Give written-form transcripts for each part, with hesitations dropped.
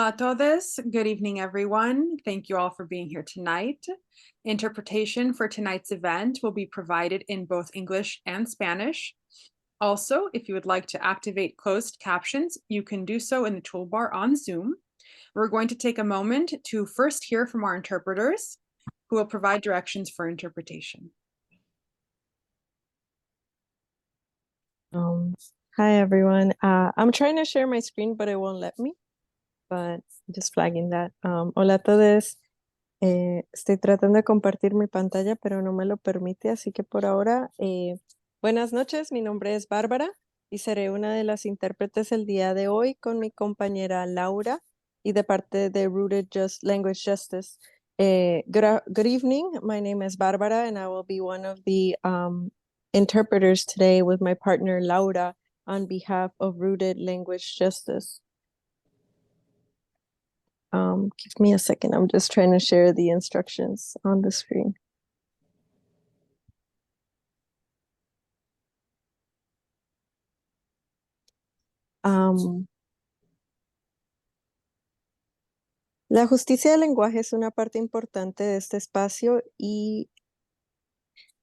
Hola a todos. Good evening, everyone. Thank you all for being here tonight. Interpretation for tonight's event will be provided in both English and Spanish. Also, if you would like to activate closed captions, you can do so in the toolbar on Zoom. We're going to take a moment to first hear from our interpreters, who will provide directions for interpretation. Hi, everyone. I'm trying to share my screen, but it won't let me. But just flagging that. Hola a todos. Estoy tratando de compartir mi pantalla, pero no me lo permite, así que por ahora, buenas noches. Mi nombre es Bárbara y seré una de las intérpretes el día de hoy con mi compañera Laura y de parte de Rooted Language Justice. Good evening. My name is Bárbara and I will be one of the interpreters today with my partner Laura on behalf of Rooted Language Justice. Give me a second. I'm just trying to share the instructions on the screen. La justicia del lenguaje es una parte importante de este espacio y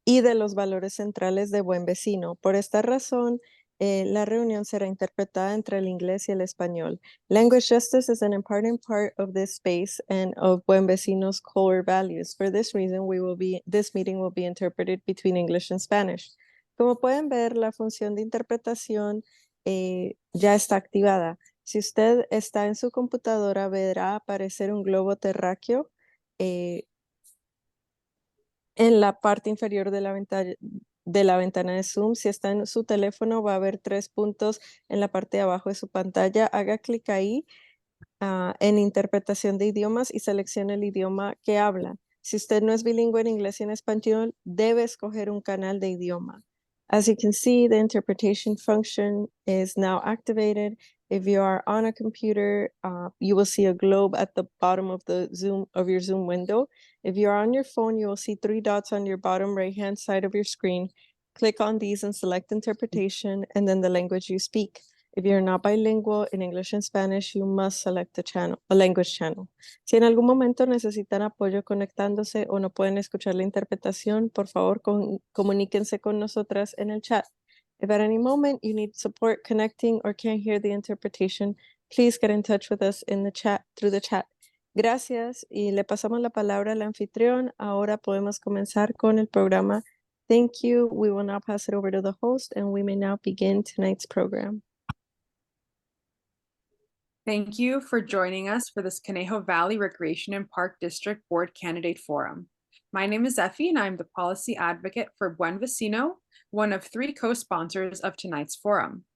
de los valores centrales de Buen Vecino. Por esta razón, la reunión será interpretada entre el inglés y el español. Language justice is an important part of this space and of Buen Vecino's core values. For this reason, this meeting will be interpreted between English and Spanish. Como pueden ver, la función de interpretación ya está activada. Si usted está en su computadora, verá aparecer un globo terráqueo en la parte inferior de la ventana de Zoom. Si está en su teléfono, va a haber 3 puntos en la parte de abajo de su pantalla. Haga clic ahí en interpretación de idiomas y seleccione el idioma que habla. Si usted no es bilingüe en inglés y en español, debe escoger un canal de idioma. As you can see, the interpretation function is now activated. If you are on a computer, you will see a globe at the bottom of your Zoom window. If you're on your phone, you will see 3 dots on your bottom right-hand side of your screen. Click on these and select interpretation and then the language you speak. If you're not bilingual in English and Spanish, you must select a language channel. Si en algún momento necesitan apoyo conectándose o no pueden escuchar la interpretación, por favor, comuníquense con nosotras en el chat. If at any moment you need support connecting or can't hear the interpretation, please get in touch with us in the chat, through the chat. Gracias y le pasamos la palabra al anfitrión. Ahora podemos comenzar con el programa. Thank you. We will now pass it over to the host and we may now begin tonight's program. Thank you for joining us for this Conejo Valley Recreation and Park District Board Candidate Forum. My name is Effie and I'm the policy advocate for Buen Vecino, one of 3 co-sponsors of tonight's forum.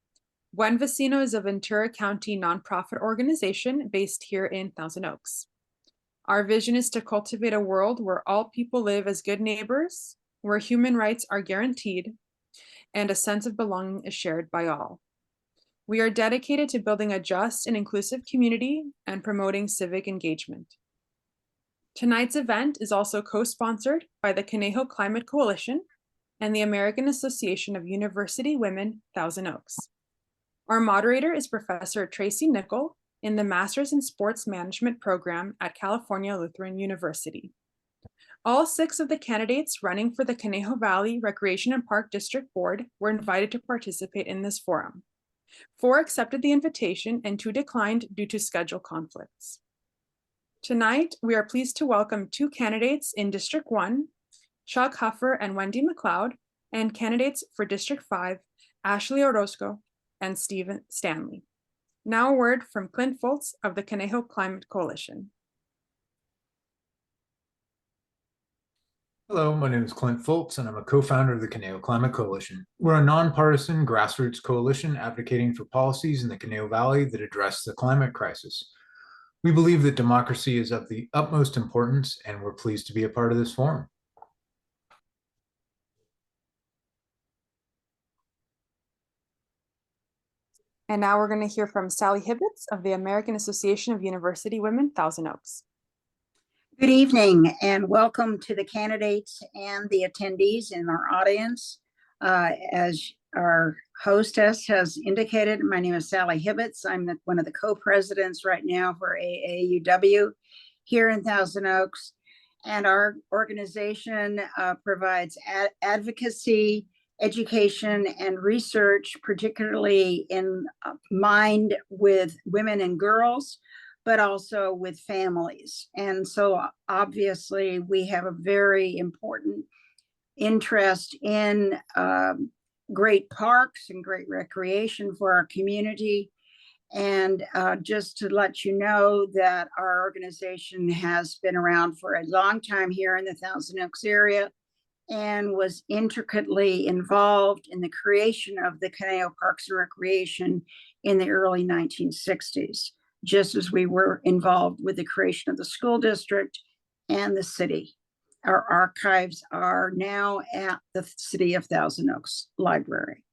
Buen Vecino is a Ventura County nonprofit organization based here in Thousand Oaks. Our vision is to cultivate a world where all people live as good neighbors, where human rights are guaranteed, and a sense of belonging is shared by all. We are dedicated to building a just and inclusive community and promoting civic engagement. Tonight's event is also co-sponsored by the Conejo Climate Coalition and the American Association of University Women Thousand Oaks. Our moderator is Professor Tracy Nickel in the Masters in Sports Management program at California Lutheran University. All 6 of the candidates running for the Conejo Valley Recreation and Park District Board were invited to participate in this forum. 4 accepted the invitation and 2 declined due to schedule conflicts. Tonight, we are pleased to welcome 2 candidates in District 1, Chuck Huffer and Wendy McLeod, and candidates for District 5, Ashley Orozco and Stephen Stanley. Now a word from Clint Foltz of the Conejo Climate Coalition. Hello, my name is Clint Foltz, and I'm a co-founder of the Conejo Climate Coalition. We're a nonpartisan grassroots coalition advocating for policies in the Conejo Valley that address the climate crisis. We believe that democracy is of the utmost importance, and we're pleased to be a part of this forum. And now we're going to hear from Sally Hibbets of the American Association of University Women Thousand Oaks. Good evening and welcome to the candidates and the attendees in our audience. As our hostess has indicated, my name is Sally Hibbets. I'm one of the co-presidents right now for AAUW here in Thousand Oaks. And our organization provides advocacy, education, and research, particularly in mind with women and girls, but also with families. And so obviously we have a very important interest in great parks and great recreation for our community. And just to let you know that our organization has been around for a long time here in the Thousand Oaks area and was intricately involved in the creation of the Conejo Parks and Recreation in the early 1960s, just as we were involved with the creation of the school district and the city. Our archives are now at the City of Thousand Oaks Library.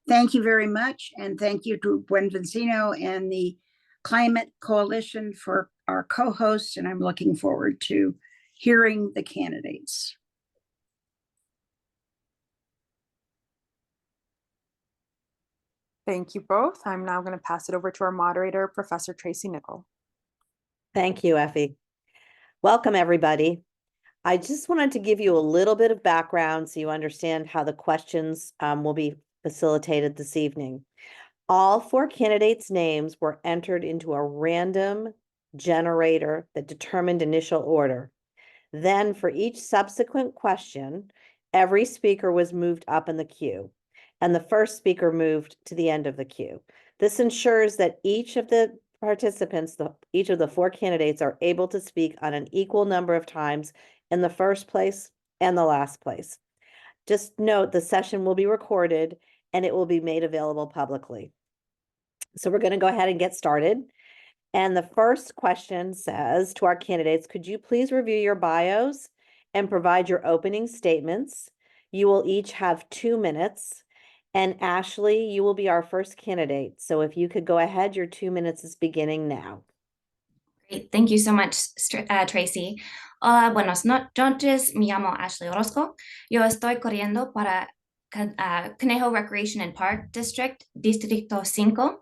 Thank you very much. And thank you to Buen Vecino and the Climate Coalition for our co-hosts. And I'm looking forward to hearing the candidates. Thank you both. I'm now going to pass it over to our moderator, Professor Tracy Nickel. Thank you, Effie. Welcome, everybody. I just wanted to give you a little bit of background so you understand how the questions will be facilitated this evening. All 4 candidates' names were entered into a random generator that determined initial order. Then for each subsequent question, every speaker was moved up in the queue, and the first speaker moved to the end of the queue. This ensures that each of the participants, each of the 4 candidates, are able to speak on an equal number of times in the first place and the last place. Just note the session will be recorded and it will be made available publicly. So we're going to go ahead and get started. And the first question says to our candidates, could you please review your bios and provide your opening statements? You will each have 2 minutes. And Ashley, you will be our first candidate. So if you could go ahead, your 2 minutes is beginning now. Great. Thank you so much, Tracy. Hola, buenas noches. Me llamo Ashley Orozco. Yo estoy corriendo para Conejo Recreation and Park District, Distrito 5.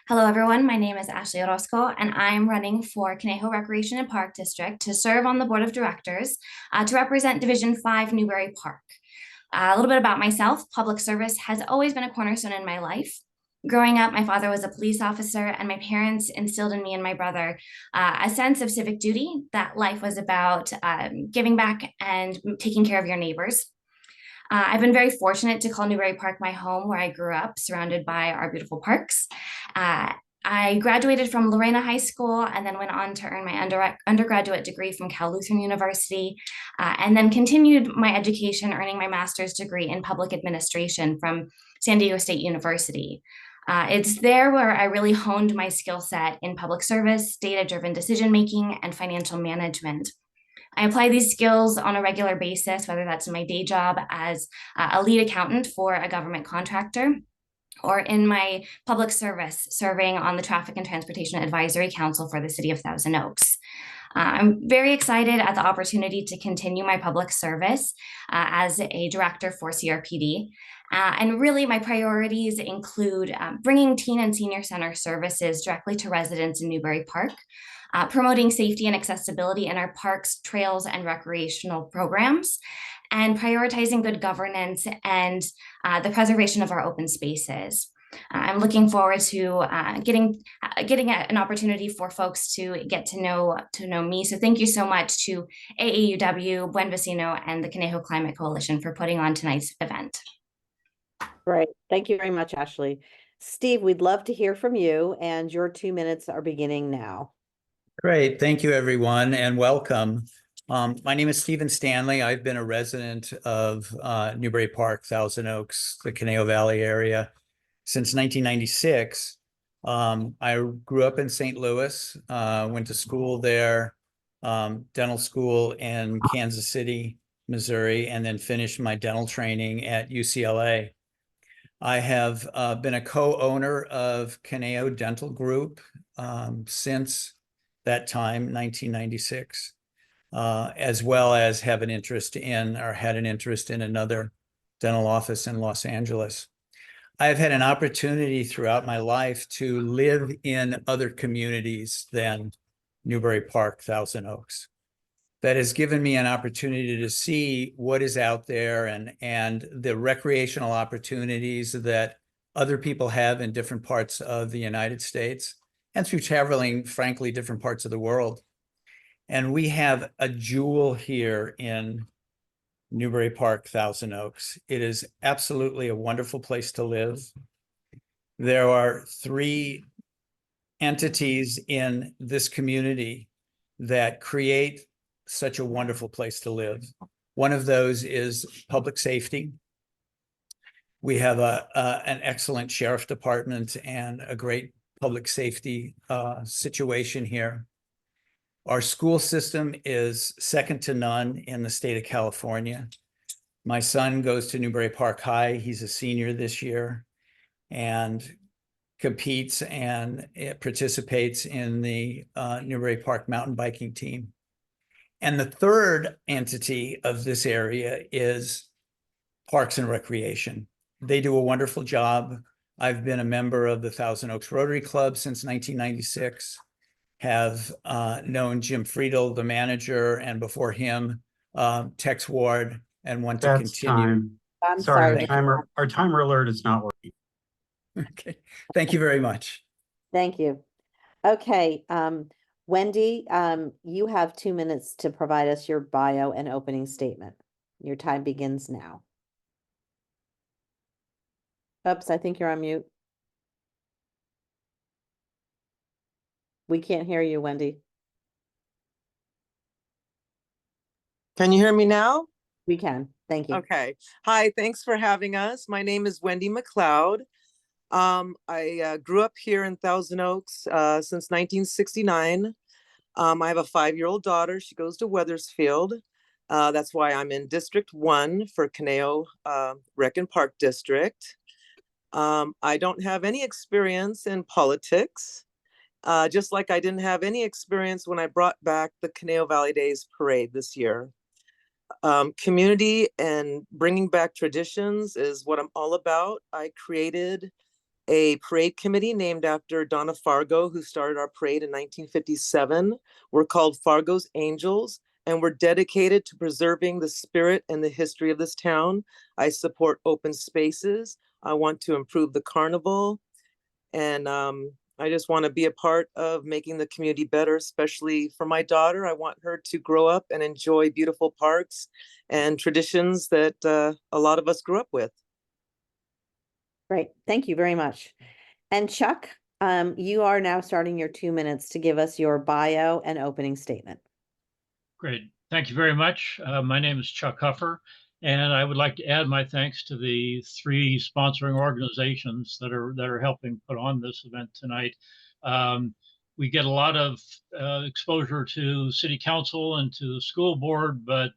Hello, everyone. My name is Ashley Orozco, and I'm running for Conejo Recreation and Park District to serve on the board of directors to represent Division 5 Newbury Park. A little bit about myself. Public service has always been a cornerstone in my life. Growing up, my father was a police officer, and my parents instilled in me and my brother a sense of civic duty, that life was about giving back and taking care of your neighbors. I've been very fortunate to call Newbury Park my home, where I grew up, surrounded by our beautiful parks. I graduated from Lorena High School and then went on to earn my undergraduate degree from Cal Lutheran University, and then continued my education, earning my master's degree in public administration from San Diego State University. It's there where I really honed my skill set in public service, data-driven decision-making, and financial management. I apply these skills on a regular basis, whether that's in my day job as a lead accountant for a government contractor, or in my public service, serving on the Traffic and Transportation Advisory Council for the City of Thousand Oaks. I'm very excited at the opportunity to continue my public service as a director for CRPD. And really, my priorities include bringing teen and senior center services directly to residents in Newbury Park, promoting safety and accessibility in our parks, trails, and recreational programs, and prioritizing good governance and the preservation of our open spaces. I'm looking forward to getting an opportunity for folks to get to know me. So thank you so much to AAUW, Buen Vecino, and the Conejo Climate Coalition for putting on tonight's event. Great. Thank you very much, Ashley. Steve, we'd love to hear from you, and your 2 minutes are beginning now. Great. Thank you, everyone, and welcome. My name is Stephen Stanley. I've been a resident of Newbury Park, Thousand Oaks, the Conejo Valley area since 1996. I grew up in St. Louis, went to school there, dental school in Kansas City, Missouri, and then finished my dental training at UCLA. I have been a co-owner of Conejo Dental Group since that time, 1996, as well as have an interest in, or had an interest in, another dental office in Los Angeles. I've had an opportunity throughout my life to live in other communities than Newbury Park, Thousand Oaks. That has given me an opportunity to see what is out there and the recreational opportunities that other people have in different parts of the United States and through traveling, frankly, different parts of the world. And we have a jewel here in Newbury Park, Thousand Oaks. It is absolutely a wonderful place to live. There are 3 entities in this community that create such a wonderful place to live. One of those is public safety. We have an excellent sheriff department and a great public safety situation here. Our school system is second to none in the state of California. My son goes to Newbury Park High. He's a senior this year and competes and participates in the Newbury Park mountain biking team. And the third entity of this area is Parks and Recreation. They do a wonderful job. I've been a member of the Thousand Oaks Rotary Club since 1996, have known Jim Friedel, the manager, and before him, Tex Ward, and want to That's continue. time. I'm Sorry, sorry. our timer alert is not working. Okay, thank you very much. Thank you. Okay, Wendy, you have 2 minutes to provide us your bio and opening statement. Your time begins now. Oops, I think you're on mute. We can't hear you, Wendy. Can you hear me now? We can. Thank you. Okay. Hi, thanks for having us. My name is Wendy McLeod. I grew up here in Thousand Oaks since 1969. I have a 5-year-old daughter. She goes to Weathersfield. That's why I'm in District 1 for Conejo Rec and Park District. I don't have any experience in politics, just like I didn't have any experience when I brought back the Conejo Valley Days parade this year. Community and bringing back traditions is what I'm all about. I created a parade committee named after Donna Fargo, who started our parade in 1957. We're called Fargo's Angels, and we're dedicated to preserving the spirit and the history of this town. I support open spaces. I want to improve the carnival, and I just want to be a part of making the community better, especially for my daughter. I want her to grow up and enjoy beautiful parks and traditions that a lot of us grew up with. Great. Thank you very much. And Chuck, you are now starting your 2 minutes to give us your bio and opening statement. Great. Thank you very much. My name is Chuck Huffer, and I would like to add my thanks to the 3 sponsoring organizations that are helping put on this event tonight. We get a lot of exposure to City Council and to the school board, but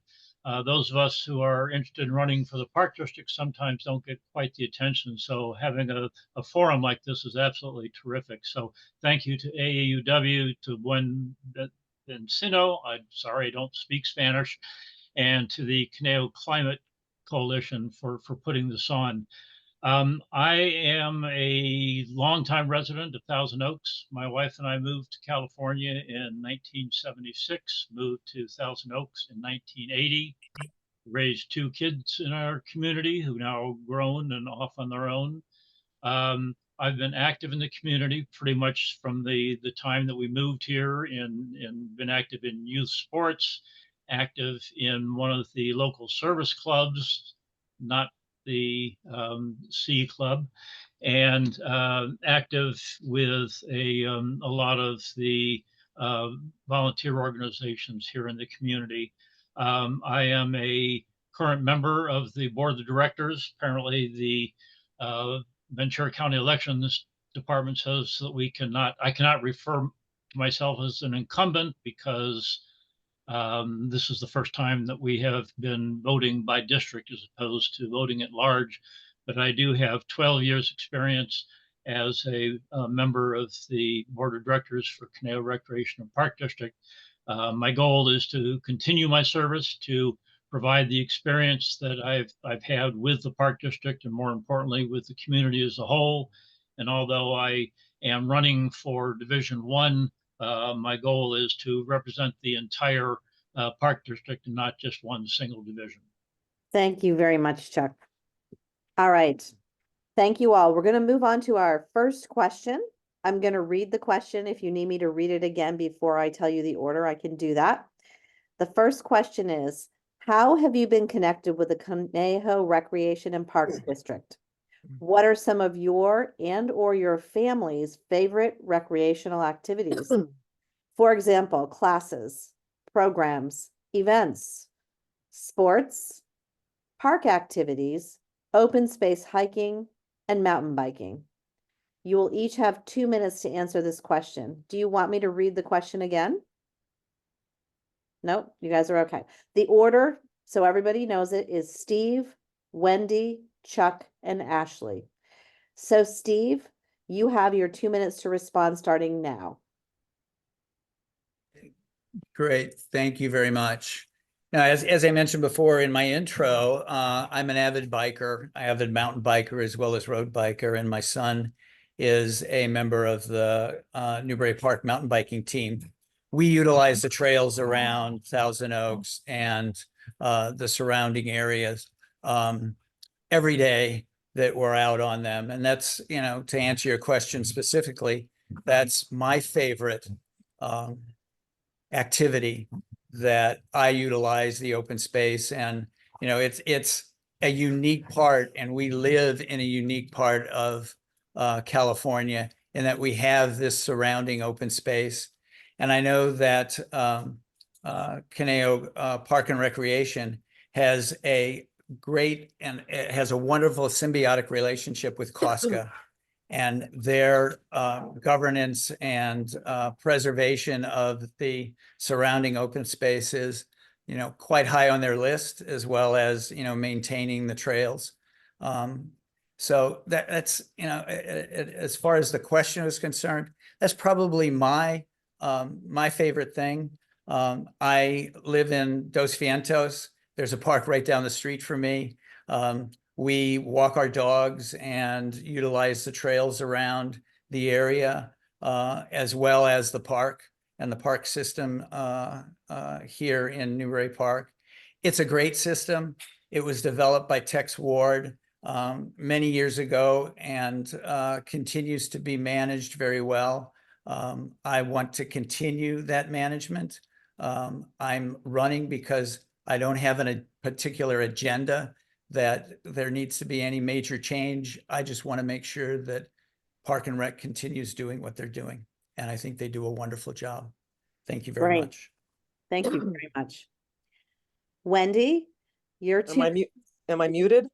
those of us who are interested in running for the Park District sometimes don't get quite the attention. So having a forum like this is absolutely terrific. So thank you to AAUW, to Buen Vecino, I'm sorry, I don't speak Spanish, and to the Conejo Climate Coalition for putting this on. I am a longtime resident of Thousand Oaks. My wife and I moved to California in 1976, moved to Thousand Oaks in 1980, raised 2 kids in our community who now are grown and off on their own. I've been active in the community pretty much from the time that we moved here and been active in youth sports, active in one of the local service clubs, not the C Club, and active with a lot of the volunteer organizations here in the community. I am a current member of the board of directors. Apparently the Ventura County Elections Department says that I cannot refer to myself as an incumbent because this is the first time that we have been voting by district as opposed to voting at large. But I do have 12 years experience as a member of the board of directors for Conejo Recreation and Park District. My goal is to continue my service to provide the experience that I've had with the Park District and more importantly with the community as a whole. And although I am running for Division 1, my goal is to represent the entire Park District and not just one single division. Thank you very much, Chuck. All right. Thank you all. We're going to move on to our first question. I'm going to read the question. If you need me to read it again before I tell you the order, I can do that. The first question is, how have you been connected with the Conejo Recreation and Parks District? What are some of your and or your family's favorite recreational activities? For example, classes, programs, events, sports, park activities, open space hiking, and mountain biking. You will each have 2 minutes to answer this question. Do you want me to read the question again? Nope, you guys are okay. The order, so everybody knows it, is Steve, Wendy, Chuck, and Ashley. So Steve, you have your 2 minutes to respond starting now. Great, thank you very much. Now, as I mentioned before in my intro, I'm an avid biker, avid mountain biker as well as road biker, and my son is a member of the Newbury Park mountain biking team. We utilize the trails around Thousand Oaks and the surrounding areas every day that we're out on them. And that's, you know, to answer your question specifically, that's my favorite activity that I utilize, the open space. And, you know, it's a unique part, and we live in a unique part of California in that we have this surrounding open space. And I know that Conejo Park and Recreation has a great and it has a wonderful symbiotic relationship with COSCA, and their governance and preservation of the surrounding open spaces, you know, quite high on their list, as well as, you know, maintaining the trails. So that's, you know, as far as the question is concerned, that's probably my favorite thing. I live in Dos Vientos. There's a park right down the street from me. We walk our dogs and utilize the trails around the area, as well as the park and the park system here in Newbury Park. It's a great system. It was developed by Tex Ward many years ago and continues to be managed very well. I want to continue that management. I'm running because I don't have a particular agenda that there needs to be any major change. I just want to make sure that Park and Rec continues doing what they're doing. And I think they do a wonderful job. Thank you very much. Thank you very much. Wendy, your two. Am I muted?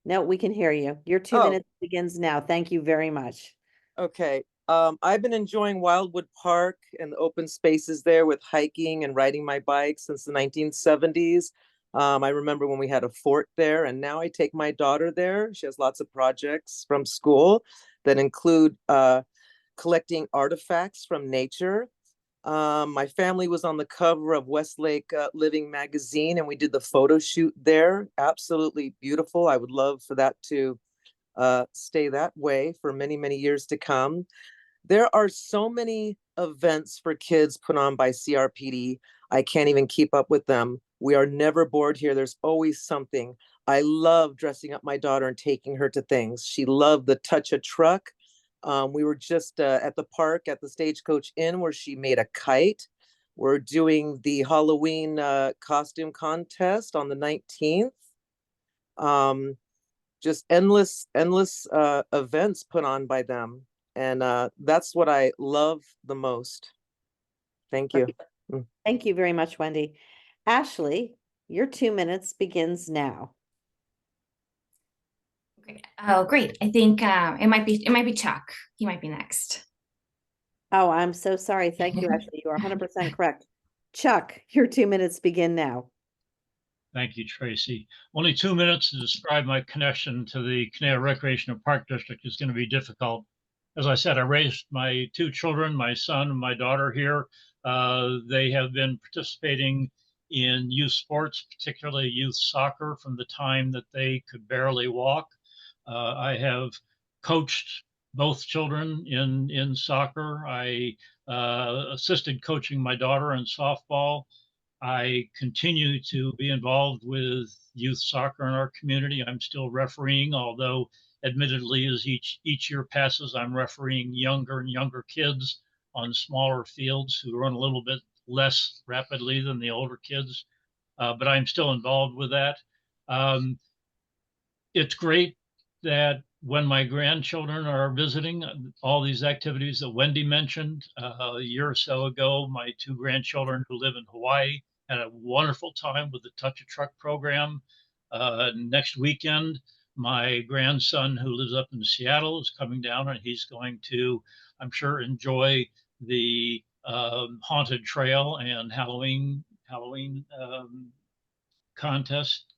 No, we can hear you. Your 2 minutes begins now. Thank you very much. Okay. I've been enjoying Wildwood Park and the open spaces there with hiking and riding my bike since the 1970s. I remember when we had a fort there, and now I take my daughter there. She has lots of projects from school that include collecting artifacts from nature. My family was on the cover of Westlake Living magazine, and we did the photo shoot there. Absolutely beautiful. I would love for that to stay that way for many, many years to come. There are so many events for kids put on by CRPD. I can't even keep up with them. We are never bored here. There's always something. I love dressing up my daughter and taking her to things. She loved the Touch a Truck. We were just at the park at the Stagecoach Inn where she made a kite. We're doing the Halloween costume contest on the 19th. Just endless events put on by them. And that's what I love the most. Thank you. Thank you very much, Wendy. Ashley, your 2 minutes begins now. Okay. Oh, great. I think it might be Chuck. He might be next. Oh, I'm so sorry. Thank you, Ashley. You are 100% correct. Chuck, your 2 minutes begin now. Thank you, Tracy. Only 2 minutes to describe my connection to the Conejo Recreation and Park District is going to be difficult. As I said, I raised my 2 children, my son and my daughter here. They have been participating in youth sports, particularly youth soccer, from the time that they could barely walk. I have coached both children in soccer. I assisted coaching my daughter in softball. I continue to be involved with youth soccer in our community. I'm still refereeing, although admittedly, as each year passes, I'm refereeing younger and younger kids on smaller fields who run a little bit less rapidly than the older kids. But I'm still involved with that. It's great that when my grandchildren are visiting, all these activities that Wendy mentioned a year or so ago, my two grandchildren who live in Hawaii had a wonderful time with the Touch a Truck program. Next weekend, my grandson who lives up in Seattle is coming down, and he's going to, I'm sure, enjoy the haunted trail and Halloween contest,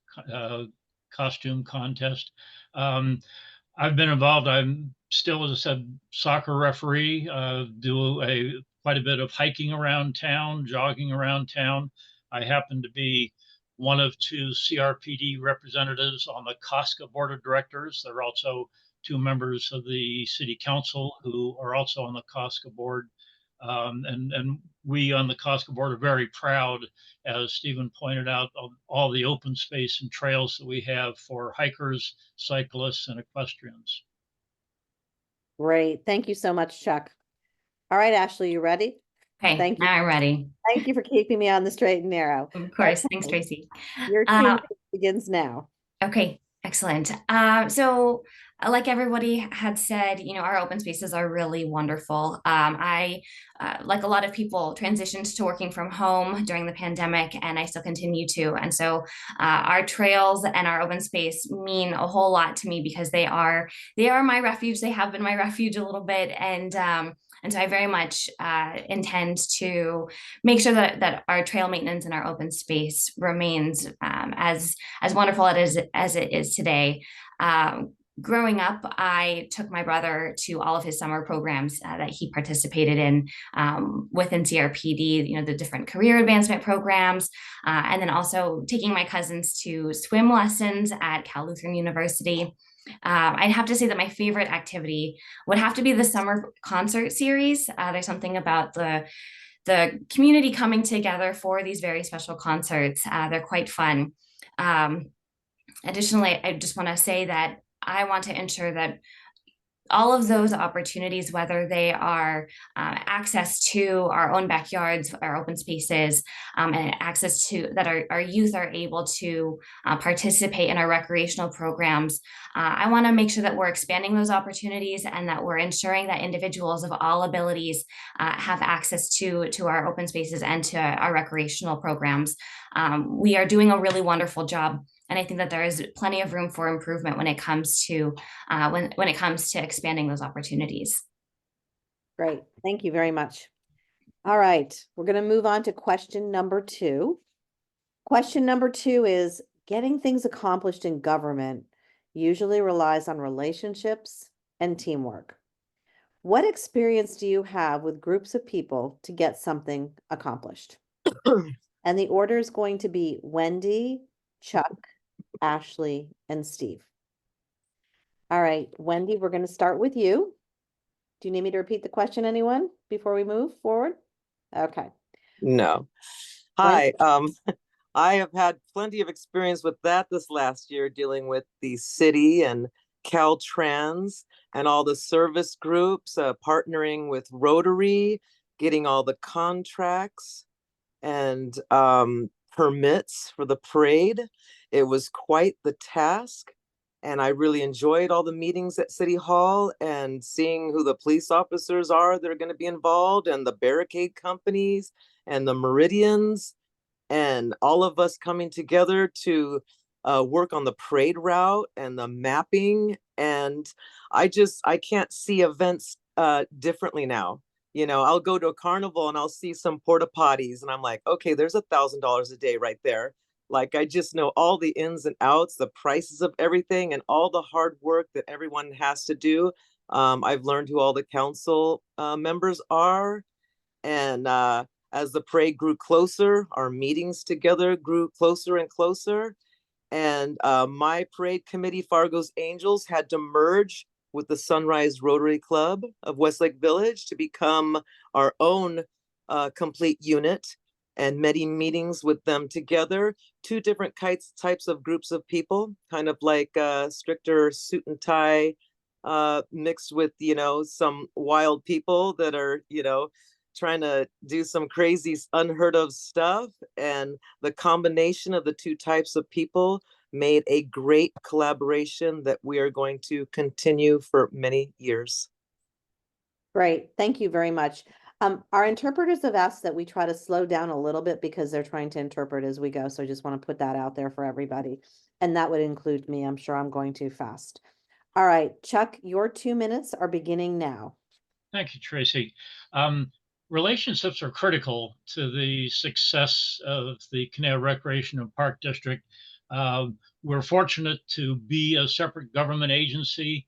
costume contest. I've been involved. I'm still, as I said, soccer referee. Do quite a bit of hiking around town, jogging around town. I happen to be one of two CRPD representatives on the COSCA board of directors. There are also two members of the city council who are also on the COSCA board. And we on the COSCA board are very proud, as Stephen pointed out, of all the open space and trails that we have for hikers, cyclists, and equestrians. Great. Thank you so much, Chuck. All right, Ashley, you ready? Okay, Thank you. now I'm ready. Thank you for keeping me on the straight and narrow. Of course. Okay. Thanks, Tracy. Your 2 minutes begins now. Okay, excellent. So like everybody had said, our open spaces are really wonderful. I, like a lot of people, transitioned to working from home during the pandemic, and I still continue to. And so our trails and our open space mean a whole lot to me because they are my refuge. They have been my refuge a little bit. And so I very much intend to make sure that our trail maintenance and our open space remains as wonderful as it is today. Growing up, I took my brother to all of his summer programs that he participated in within CRPD, the different career advancement programs, and then also taking my cousins to swim lessons at Cal Lutheran University. I'd have to say that my favorite activity would have to be the summer concert series. There's something about the community coming together for these very special concerts. They're quite fun. Additionally, I just want to say that I want to ensure that all of those opportunities, whether they are access to our own backyards, our open spaces, and access to that our youth are able to participate in our recreational programs. I want to make sure that we're expanding those opportunities and that we're ensuring that individuals of all abilities have access to our open spaces and to our recreational programs. We are doing a really wonderful job. And I think that there is plenty of room for improvement when it comes to when it comes to expanding those opportunities. Great. Thank you very much. All right. We're going to move on to question number 2. Question number 2 is getting things accomplished in government usually relies on relationships and teamwork. What experience do you have with groups of people to get something accomplished? And the order is going to be Wendy, Chuck, Ashley, and Steve. All right, Wendy, we're going to start with you. Do you need me to repeat the question, anyone, before we move forward? Okay. No. Hi, I have had plenty of experience with that this last year, dealing with the city and Caltrans and all the service groups, partnering with Rotary, getting all the contracts and permits for the parade. It was quite the task, and I really enjoyed all the meetings at City Hall and seeing who the police officers are that are going to be involved, and the barricade companies and the Meridians, and all of us coming together to work on the parade route and the mapping. And I can't see events differently now. I'll go to a carnival and I'll see some porta potties and I'm like, okay, there's $1,000 a day right there. Like, I just know all the ins and outs, the prices of everything, and all the hard work that everyone has to do. I've learned who all the council members are. And As the parade grew closer, our meetings together grew closer and closer. And my parade committee, Fargo's Angels, had to merge with the Sunrise Rotary Club of Westlake Village to become our own complete unit, and many meetings with them together. Two different types of groups of people, kind of like stricter suit and tie mixed with, some wild people that are, trying to do some crazy unheard of stuff. And the combination of the two types of people made a great collaboration that we are going to continue for many years. Great, thank you very much. Our interpreters have asked that we try to slow down a little bit because they're trying to interpret as we go. So I just want to put that out there for everybody. And that would include me. I'm sure I'm going too fast. All right, Chuck, your 2 minutes are beginning now. Thank you, Tracy. Relationships are critical to the success of the Conejo Recreation and Park District. We're fortunate to be a separate government agency.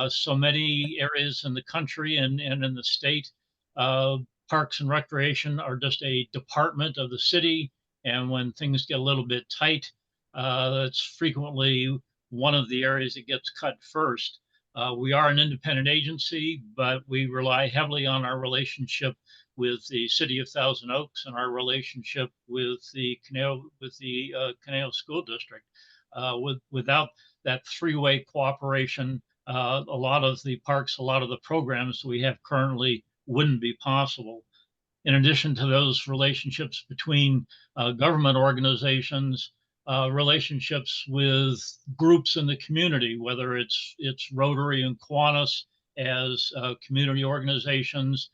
So many areas in the country and in the state, parks and recreation are just a department of the city. And when things get a little bit tight, that's frequently one of the areas that gets cut first. We are an independent agency, but we rely heavily on our relationship with the city of Thousand Oaks and our relationship with the Conejo School District. Without that three-way cooperation, a lot of the parks, a lot of the programs we have currently wouldn't be possible. In addition to those relationships between government organizations, relationships with groups in the community, whether it's Rotary and Kiwanis as community organizations,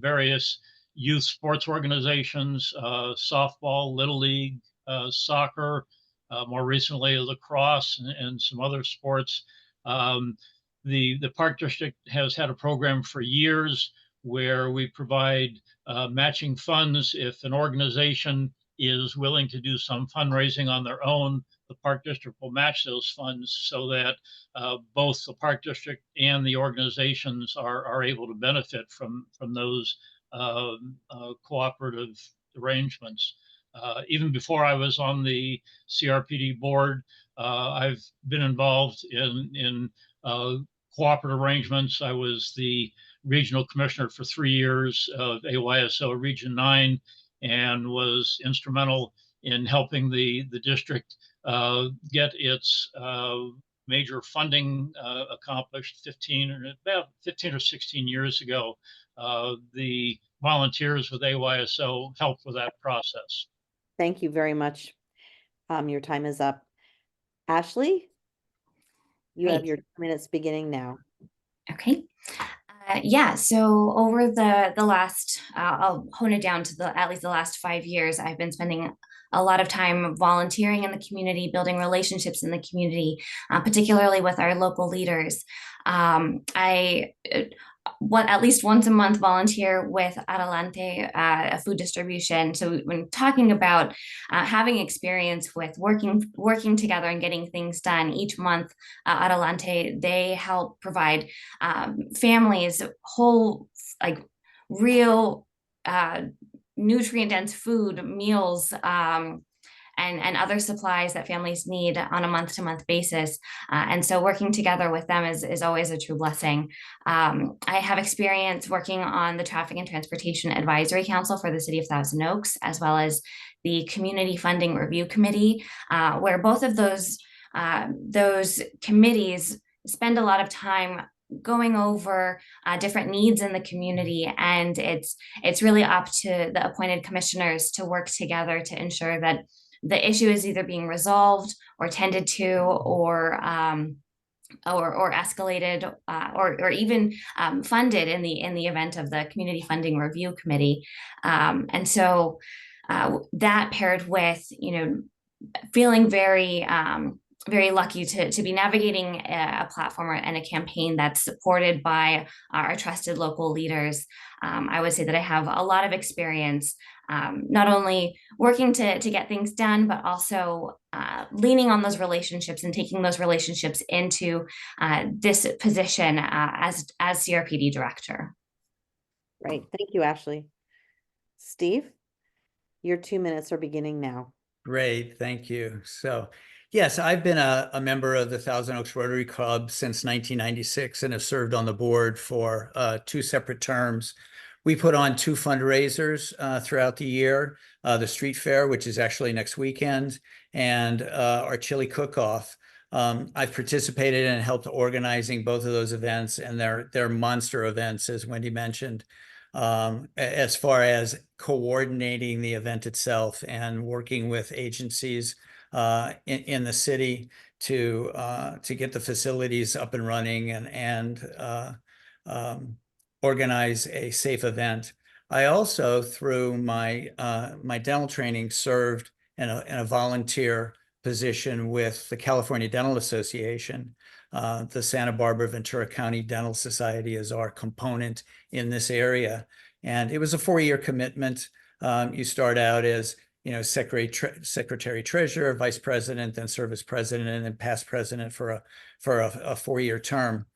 various youth sports organizations, softball, Little League, soccer, more recently lacrosse and some other sports. The Park District has had a program for years where we provide matching funds if an organization is willing to do some fundraising on their own. The Park District will match those funds so that both the Park District and the organizations are able to benefit from those cooperative arrangements. Even before I was on the CRPD board, I've been involved in cooperative arrangements. I was the regional commissioner for 3 years of AYSO Region 9 and was instrumental in helping the district get its major funding accomplished about 15 or 16 years ago. The volunteers with AYSO helped with that process. Thank you very much. Your time is up. Ashley, you have your 2 minutes beginning now. Okay. Yeah, so over the last, I'll hone it down to at least the last 5 years, I've been spending a lot of time volunteering in the community, building relationships in the community, particularly with our local leaders. At least once a month volunteer with Adelante, a food distribution. So when talking about having experience with working together and getting things done each month, Adelante, they help provide families whole, like real nutrient dense food meals, and other supplies that families need on a month-to-month basis. And so working together with them is always a true blessing. I have experience working on the Traffic and Transportation Advisory Council for the City of Thousand Oaks, as well as the Community Funding Review Committee, where both of those committees spend a lot of time going over different needs in the community, and it's really up to the appointed commissioners to work together to ensure that the issue is either being resolved or tended to, or escalated, or even funded in the event of the Community Funding Review Committee. And so that paired with, feeling very lucky to be navigating a platform and a campaign that's supported by our trusted local leaders. I would say that I have a lot of experience, not only working to get things done, but also leaning on those relationships and taking those relationships into this position as CRPD director. Great, thank you, Ashley. Steve, your 2 minutes are beginning now. Great, thank you. So, yes, I've been a member of the Thousand Oaks Rotary Club since 1996 and have served on the board for 2 separate terms. We put on 2 fundraisers throughout the year, the street fair, which is actually next weekend, and our chili cook-off. I've participated and helped organizing both of those events, and they're monster events, as Wendy mentioned. As far as coordinating the event itself and working with agencies in the city to get the facilities up and running and organize a safe event. I also, through my my dental training, served in a volunteer position with the California Dental Association. The Santa Barbara Ventura County Dental Society is our component in this area. And it was a 4-year commitment. You start out as, secretary treasurer, vice president, then service president, and then past president for a 4-year term.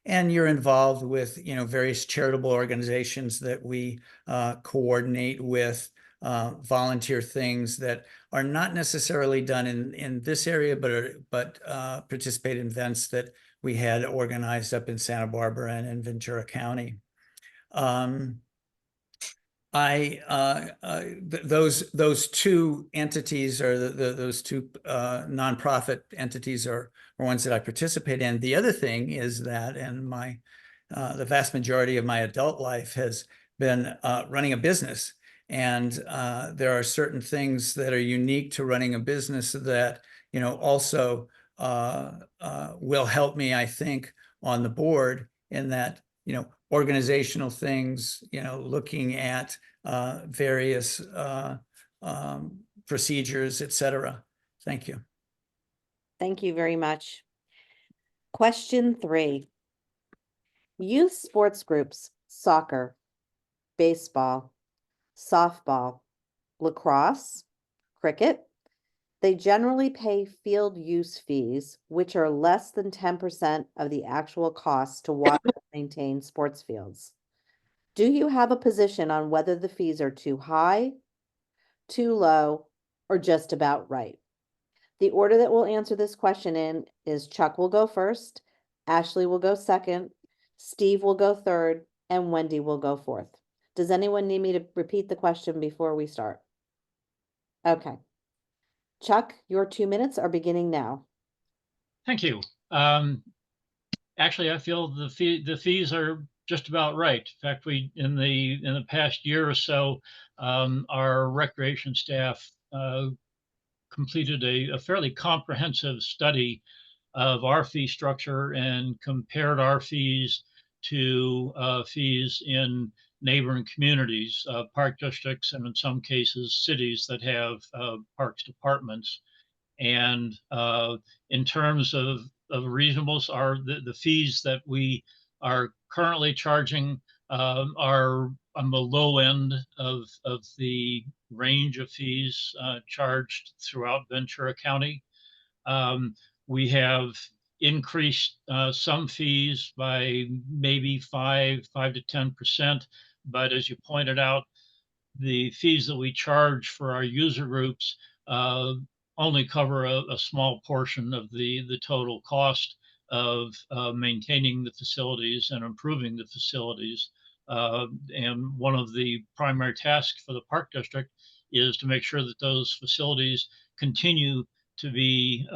And you're involved with, various charitable organizations that we coordinate with, volunteer things that are not necessarily done in this area, but participate in events that we had organized up in Santa Barbara and in Ventura County. Those 2 entities, or those 2 nonprofit entities, are ones that I participate in. The other thing is that, and the vast majority of my adult life has been running a business. And there are certain things that are unique to running a business that, also will help me, I think, on the board, in that, organizational things, looking at various procedures, etc. Thank you. Thank you very much. Question 3. Youth sports groups, soccer, baseball, softball, lacrosse, cricket, they generally pay field use fees, which are less than 10% of the actual cost to watch and maintain sports fields. Do you have a position on whether the fees are too high, too low, or just about right? The order that we'll answer this question in is Chuck will go first, Ashley will go second, Steve will go third, and Wendy will go fourth. Does anyone need me to repeat the question before we start? Okay. Chuck, your 2 minutes are beginning now. Thank you. Actually, I feel the fees are just about right. In fact, in the past year or so, our recreation staff completed a fairly comprehensive study of our fee structure and compared our fees to fees in neighboring communities, park districts, and in some cases, cities that have parks departments. And in terms of reasonables, are the fees that we are currently charging are on the low end of the range of fees charged throughout Ventura County. We have increased some fees by maybe 5 to 10%, but as you pointed out, the fees that we charge for our user groups only cover a small portion of the total cost of maintaining the facilities and improving the facilities. And one of the primary tasks for the park district is to make sure that those facilities continue to be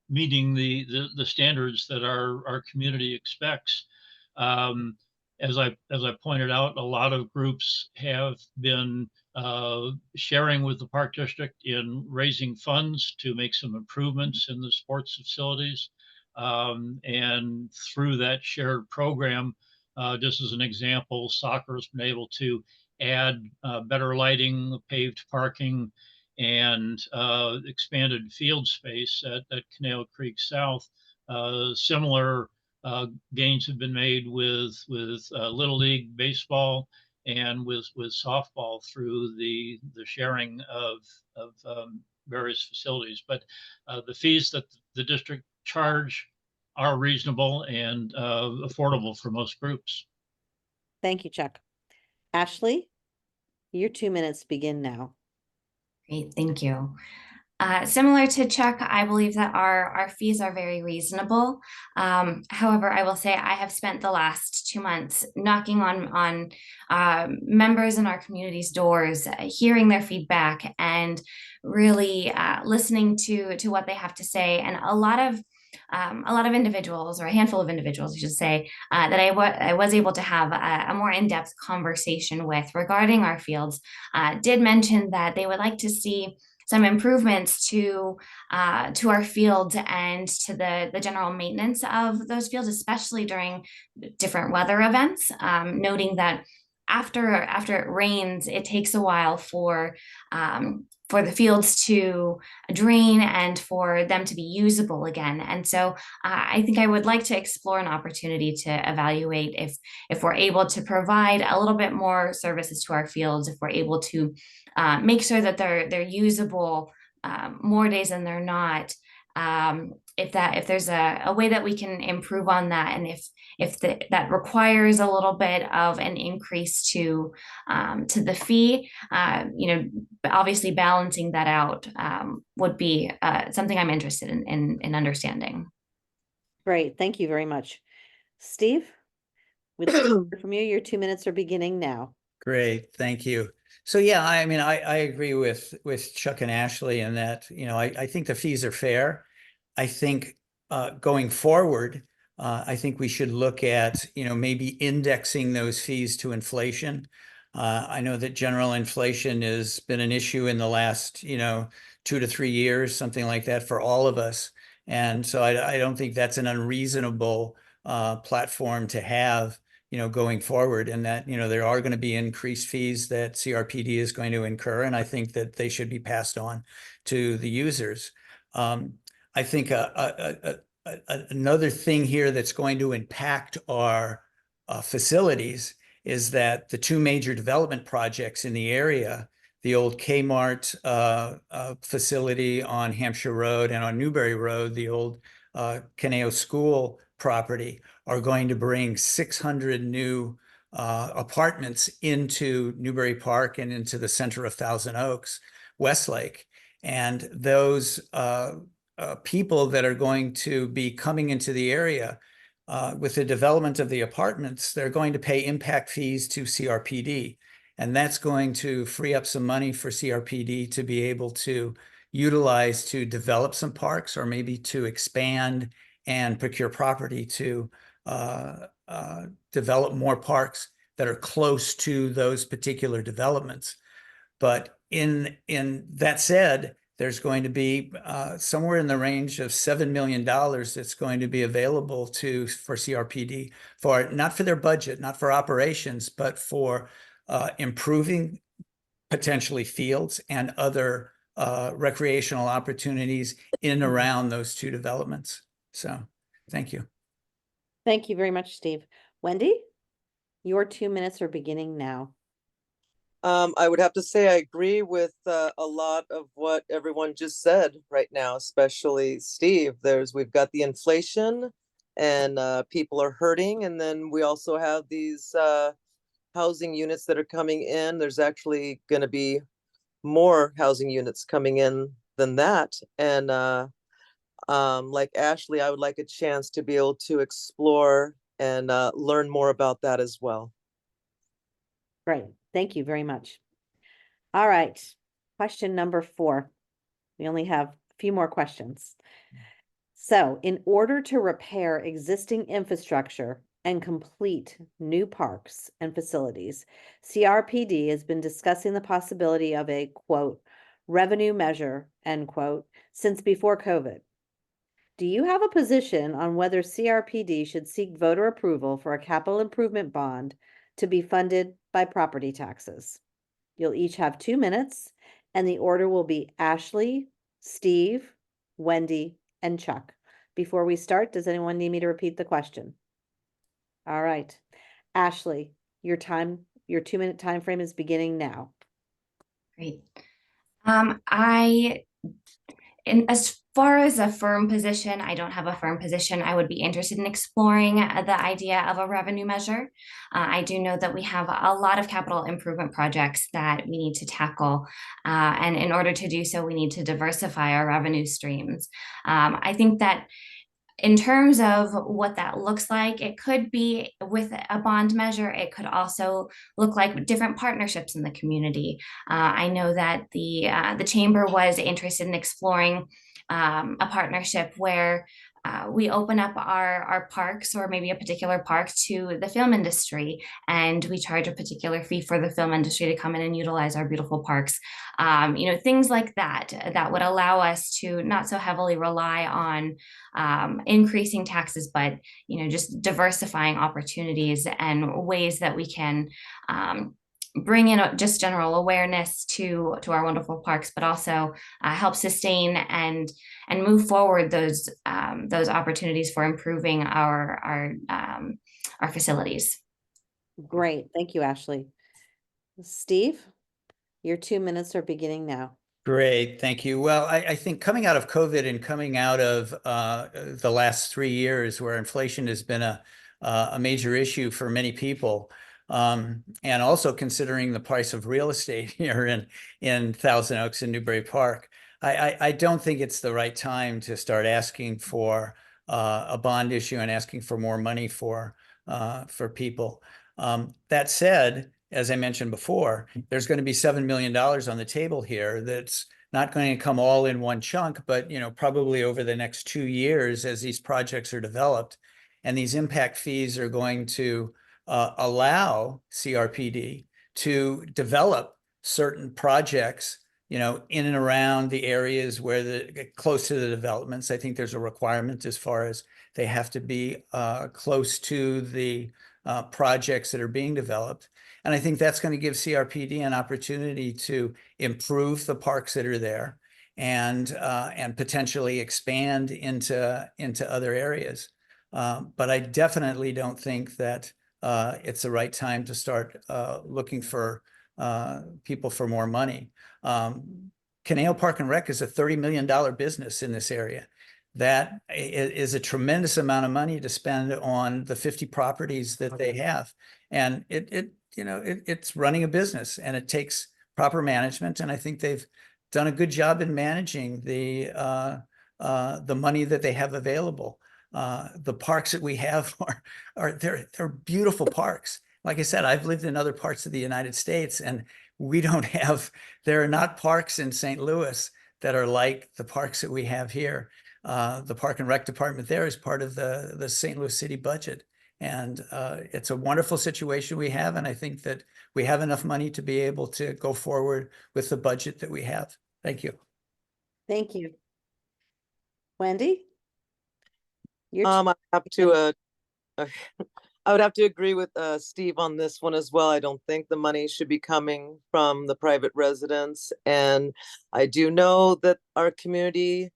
meeting the standards that our community expects. As I pointed out, a lot of groups have been sharing with the park district in raising funds to make some improvements in the sports facilities. And through that shared program, just as an example, soccer has been able to add better lighting, paved parking, and expanded field space at Conejo Creek South. Similar gains have been made with Little League baseball and with softball through the sharing of various facilities. But the fees that the district charge are reasonable and affordable for most groups. Thank you, Chuck. Ashley, Your 2 minutes begin now. Great, thank you. Similar to Chuck, I believe that our fees are very reasonable. However, I will say I have spent the last 2 months knocking on members in our community's doors, hearing their feedback, and really listening to what they have to say. And a lot of individuals, or a handful of individuals, I should say, that I was able to have a more in-depth conversation with regarding our fields, did mention that they would like to see some improvements to our fields and to the general maintenance of those fields, especially during different weather events. Noting that after it rains, it takes a while for the fields to drain and for them to be usable again. And so I think I would like to explore an opportunity to evaluate if we're able to provide a little bit more services to our fields, if we're able to make sure that they're usable more days than they're not. If there's a way that we can improve on that, and if that requires a little bit of an increase to the fee, obviously balancing that out would be something I'm interested in understanding. Great, thank you very much. Steve, we'd like to hear from you. Your 2 minutes are beginning now. Great, thank you. So yeah, I mean, I agree with Chuck and Ashley in that, I think the fees are fair. I think going forward, I think we should look at, maybe indexing those fees to inflation. I know that general inflation has been an issue in the last, 2 to 3 years, something like that for all of us. And so I don't think that's an unreasonable platform to have, going forward, and that, there are going to be increased fees that CRPD is going to incur, and I think that they should be passed on to the users. I think another thing here that's going to impact our facilities is that the two major development projects in the area, the old Kmart facility on Hampshire Road, and on Newberry Road, the old Conejo School property, are going to bring 600 new apartments into Newberry Park and into the center of Thousand Oaks, Westlake. And those people that are going to be coming into the area with the development of the apartments, they're going to pay impact fees to CRPD. And that's going to free up some money for CRPD to be able to utilize to develop some parks, or maybe to expand and procure property to develop more parks that are close to those particular developments. But in that said, there's going to be somewhere in the range of $7 million that's going to be available for CRPD, not for their budget, not for operations, but for improving potentially fields and other recreational opportunities in and around those two developments. So thank you. Thank you very much, Steve. Wendy, your 2 minutes are beginning now. I would have to say I agree with a lot of what everyone just said right now, especially Steve. We've got the inflation, and people are hurting, and then we also have these housing units that are coming in. There's actually going to be more housing units coming in than that, and like Ashley, I would like a chance to be able to explore and learn more about that as well. Great. Thank you very much. All right. Question number 4. We only have a few more questions. So, in order to repair existing infrastructure and complete new parks and facilities, CRPD has been discussing the possibility of a, quote, revenue measure, end quote, since before COVID. Do you have a position on whether CRPD should seek voter approval for a capital improvement bond to be funded by property taxes? You'll each have 2 minutes, and the order will be Ashley, Steve, Wendy, and Chuck. Before we start, does anyone need me to repeat the question? All right. Ashley, your 2-minute time frame is beginning now. Great. as far as a firm position, I don't have a firm position. I would be interested in exploring the idea of a revenue measure. I do know that we have a lot of capital improvement projects that we need to tackle. And in order to do so, we need to diversify our revenue streams. I think that in terms of what that looks like, it could be with a bond measure. It could also look like different partnerships in the community. I know that the chamber was interested in exploring a partnership where we open up our parks, or maybe a particular park, to the film industry, and we charge a particular fee for the film industry to come in and utilize our beautiful parks. Things like that would allow us to not so heavily rely on increasing taxes, but just diversifying opportunities and ways that we can bring in just general awareness to our wonderful parks, but also help sustain and move forward those opportunities for improving our facilities. Great. Thank you, Ashley. Steve, your 2 minutes are beginning now. Great, thank you. Well, I think coming out of COVID and coming out of the last 3 years, where inflation has been a major issue for many people, and also considering the price of real estate here in Thousand Oaks and Newbury Park, I don't think it's the right time to start asking for a bond issue and asking for more money for people. That said, as I mentioned before, there's going to be $7 million on the table here. That's not going to come all in one chunk, but probably over the next 2 years as these projects are developed, and these impact fees are going to allow CRPD to develop certain projects, in and around the areas where close to the developments. I think there's a requirement as far as they have to be close to the projects that are being developed. And I think that's going to give CRPD an opportunity to improve the parks that are there and potentially expand into other areas. But I definitely don't think that it's the right time to start looking for people for more money. Conejo Park and Rec is a $30 million business in this area. That is a tremendous amount of money to spend on the 50 properties that they have. And it's running a business, and it takes proper management. And I think they've done a good job in managing the money that they have available. The parks that we have they're beautiful parks. Like I said, I've lived in other parts of the United States, and there are not parks in St. Louis that are like the parks that we have here. The Park and Rec department there is part of the St. Louis City budget. And it's a wonderful situation we have. And I think that we have enough money to be able to go forward with the budget that we have. Thank you. Thank you. Wendy? I would have to agree with Steve on this one as well. I don't think the money should be coming from the private residents. And I do know that our community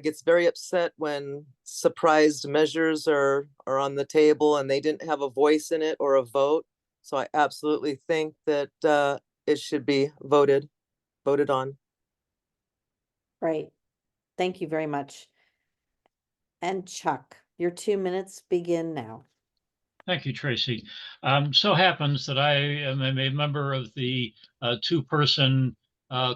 gets very upset when surprised measures are on the table and they didn't have a voice in it or a vote. So I absolutely think that it should be voted on. Right. Thank you very much. And Chuck, your 2 minutes begin now. Thank you, Tracy. So happens that I am a member of the two-person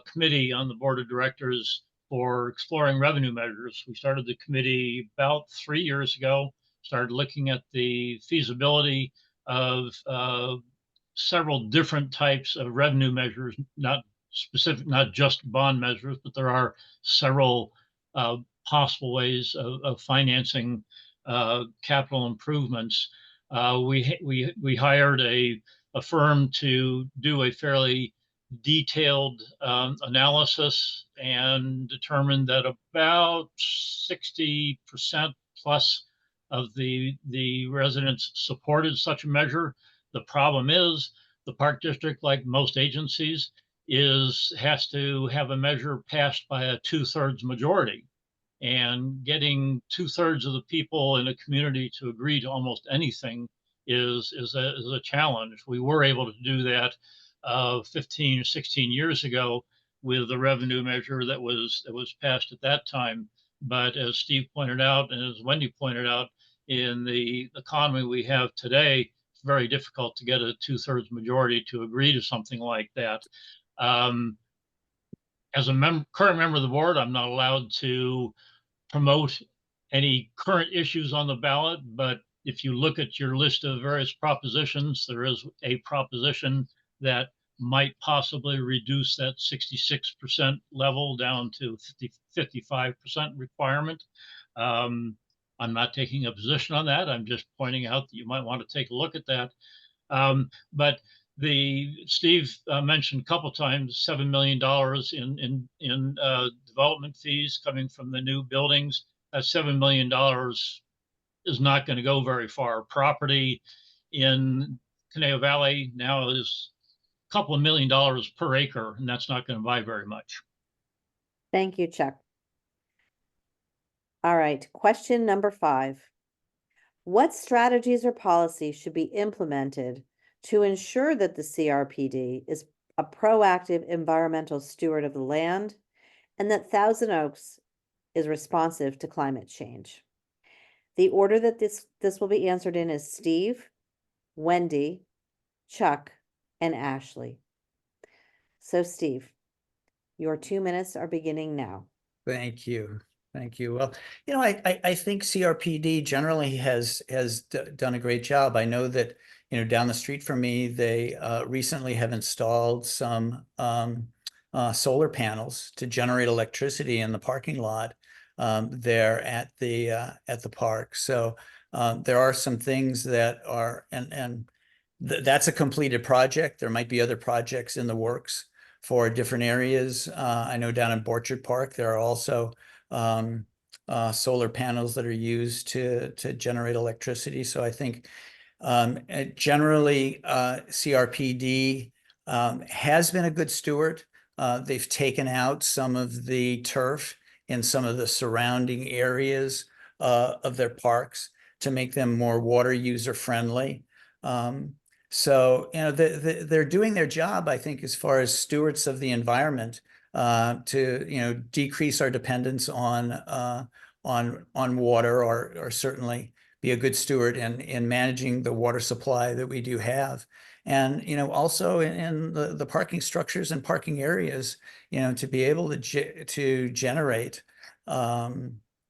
committee on the board of directors for exploring revenue measures. We started the committee about 3 years ago, started looking at the feasibility of several different types of revenue measures, not just bond measures, but there are several possible ways of financing capital improvements. We hired a firm to do a fairly detailed analysis and determined that about 60% plus of the residents supported such a measure. The problem is the park district, like most agencies, has to have a measure passed by a 2/3 majority. And getting 2/3 of the people in a community to agree to almost anything is a challenge. We were able to do that 15 or 16 years ago, with the revenue measure that was passed at that time. But as Steve pointed out, and as Wendy pointed out, in the economy we have today, it's very difficult to get a 2/3 majority to agree to something like that. As a current member of the board, I'm not allowed to promote any current issues on the ballot, but if you look at your list of various propositions, there is a proposition that might possibly reduce that 66% level down to 55% requirement. I'm not taking a position on that. I'm just pointing out that you might want to take a look at that. But Steve mentioned a couple times $7 million in development fees coming from the new buildings. That $7 million is not going to go very far. Property in Conejo Valley now is a couple of $1 million per acre, and that's not going to buy very much. Thank you, Chuck. All right, question number 5. What strategies or policies should be implemented to ensure that the CRPD is a proactive environmental steward of the land and that Thousand Oaks is responsive to climate change? The order that this will be answered in is Steve, Wendy, Chuck, and Ashley. So Steve, your 2 minutes are beginning now. Thank you. Thank you. Well, you know, I think CRPD generally has done a great job. I know that, you know, down the street from me, they recently have installed some solar panels to generate electricity in the parking lot there at the park. So there are some things that are, and that's a completed project. There might be other projects in the works for different areas. I know down in Orchard Park, there are also solar panels that are used to generate electricity. So I think generally CRPD has been a good steward. They've taken out some of the turf in some of the surrounding areas of their parks to make them more water user friendly. So, you know, they're doing their job, I think, as far as stewards of the environment, to, you know, decrease our dependence on water, or certainly be a good steward in managing the water supply that we do have. And, you know, also in the parking structures and parking areas, you know, to be able to generate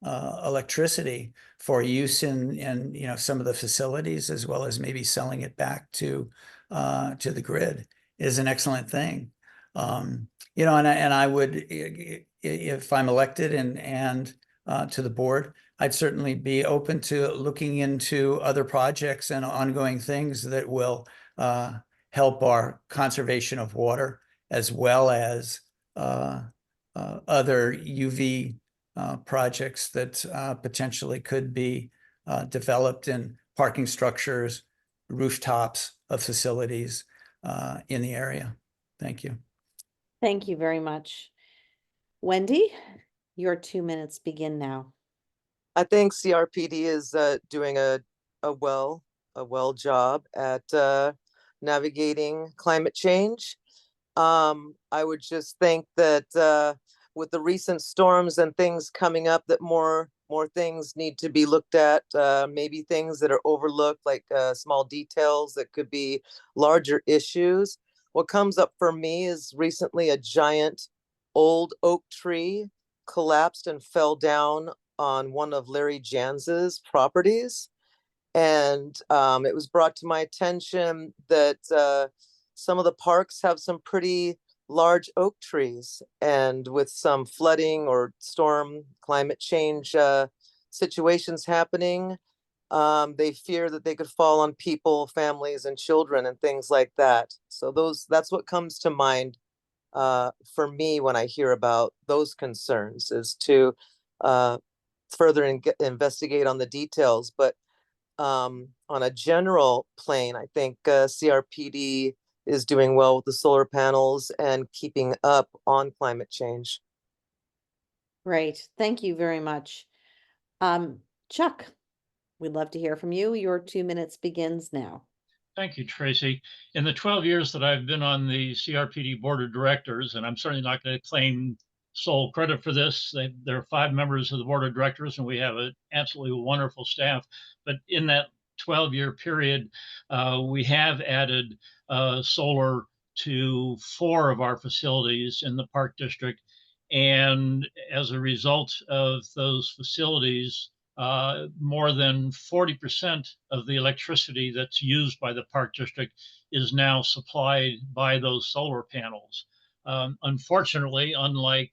electricity for use in you know, some of the facilities, as well as maybe selling it back to the grid, is an excellent thing. You know, and I would, if I'm elected and to the board, I'd certainly be open to looking into other projects and ongoing things that will help our conservation of water, as well as other UV projects that potentially could be developed in parking structures, rooftops of facilities in the area. Thank you. Thank you very much. Wendy, your 2 minutes begin now. I think CRPD is doing a well job at navigating climate change. I would just think that with the recent storms and things coming up, that more things need to be looked at, maybe things that are overlooked, like small details that could be larger issues. What comes up for me is recently a giant old oak tree collapsed and fell down on one of Larry Jans's properties. And it was brought to my attention that some of the parks have some pretty large oak trees, and with some flooding or storm climate change situations happening, they fear that they could fall on people, families, and children, and things like that. So that's what comes to mind for me when I hear about those concerns, is to further investigate on the details. But on a general plane, I think CRPD is doing well with the solar panels and keeping up on climate change. Great. Thank you very much. Chuck, we'd love to hear from you. Your 2 minutes begins now. Thank you, Tracy. In the 12 years that I've been on the CRPD Board of Directors, and I'm certainly not going to claim sole credit for this, there are 5 members of the Board of Directors, and we have an absolutely wonderful staff. But in that 12-year period, we have added solar to 4 of our facilities in the Park District. And as a result of those facilities, more than 40% of the electricity that's used by the Park District is now supplied by those solar panels. Unfortunately, unlike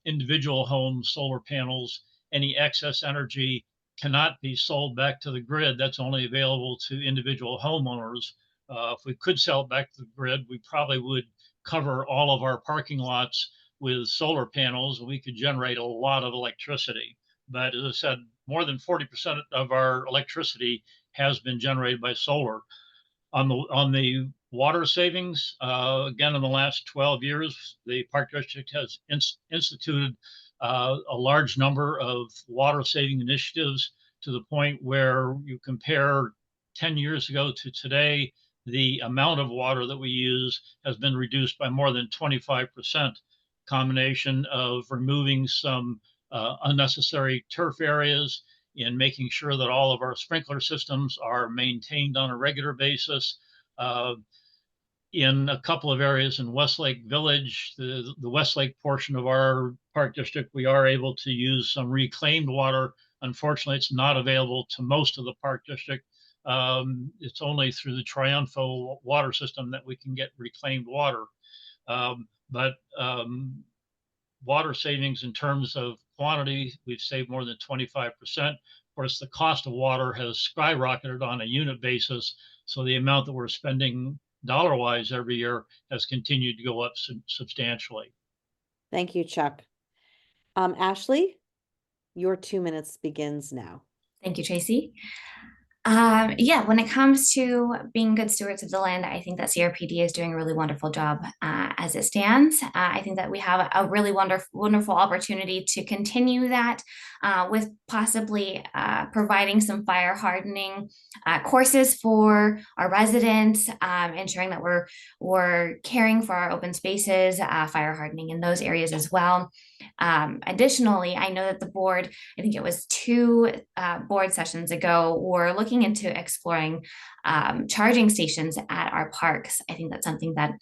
individual home solar panels, any excess energy cannot be sold back to the grid. That's only available to individual homeowners. If we could sell it back to the grid, we probably would cover all of our parking lots with solar panels. We could generate a lot of electricity. But as I said, more than 40% of our electricity has been generated by solar. On the water savings, again, in the last 12 years, the Park District has instituted a large number of water saving initiatives to the point where you compare 10 years ago to today, the amount of water that we use has been reduced by more than 25%. Combination of removing some unnecessary turf areas, in making sure that all of our sprinkler systems are maintained on a regular basis. In a couple of areas in Westlake Village, the Westlake portion of our Park District, we are able to use some reclaimed water. Unfortunately, it's not available to most of the Park District. It's only through the Triunfo water system that we can get reclaimed water. But water savings in terms of quantity, we've saved more than 25%. Of course, the cost of water has skyrocketed on a unit basis, so the amount that we're spending dollar-wise every year has continued to go up substantially. Thank you, Chuck. Ashley, your 2 minutes begins now. Thank you, Tracy. Yeah, when it comes to being good stewards of the land, I think that CRPD is doing a really wonderful job as it stands. I think that we have a really wonderful opportunity to continue that with possibly providing some fire hardening courses for our residents, ensuring that we're caring for our open spaces, fire hardening in those areas as well. Additionally, I know that the board, I think it was 2 board sessions ago, were looking into exploring charging stations at our parks. I think that's something that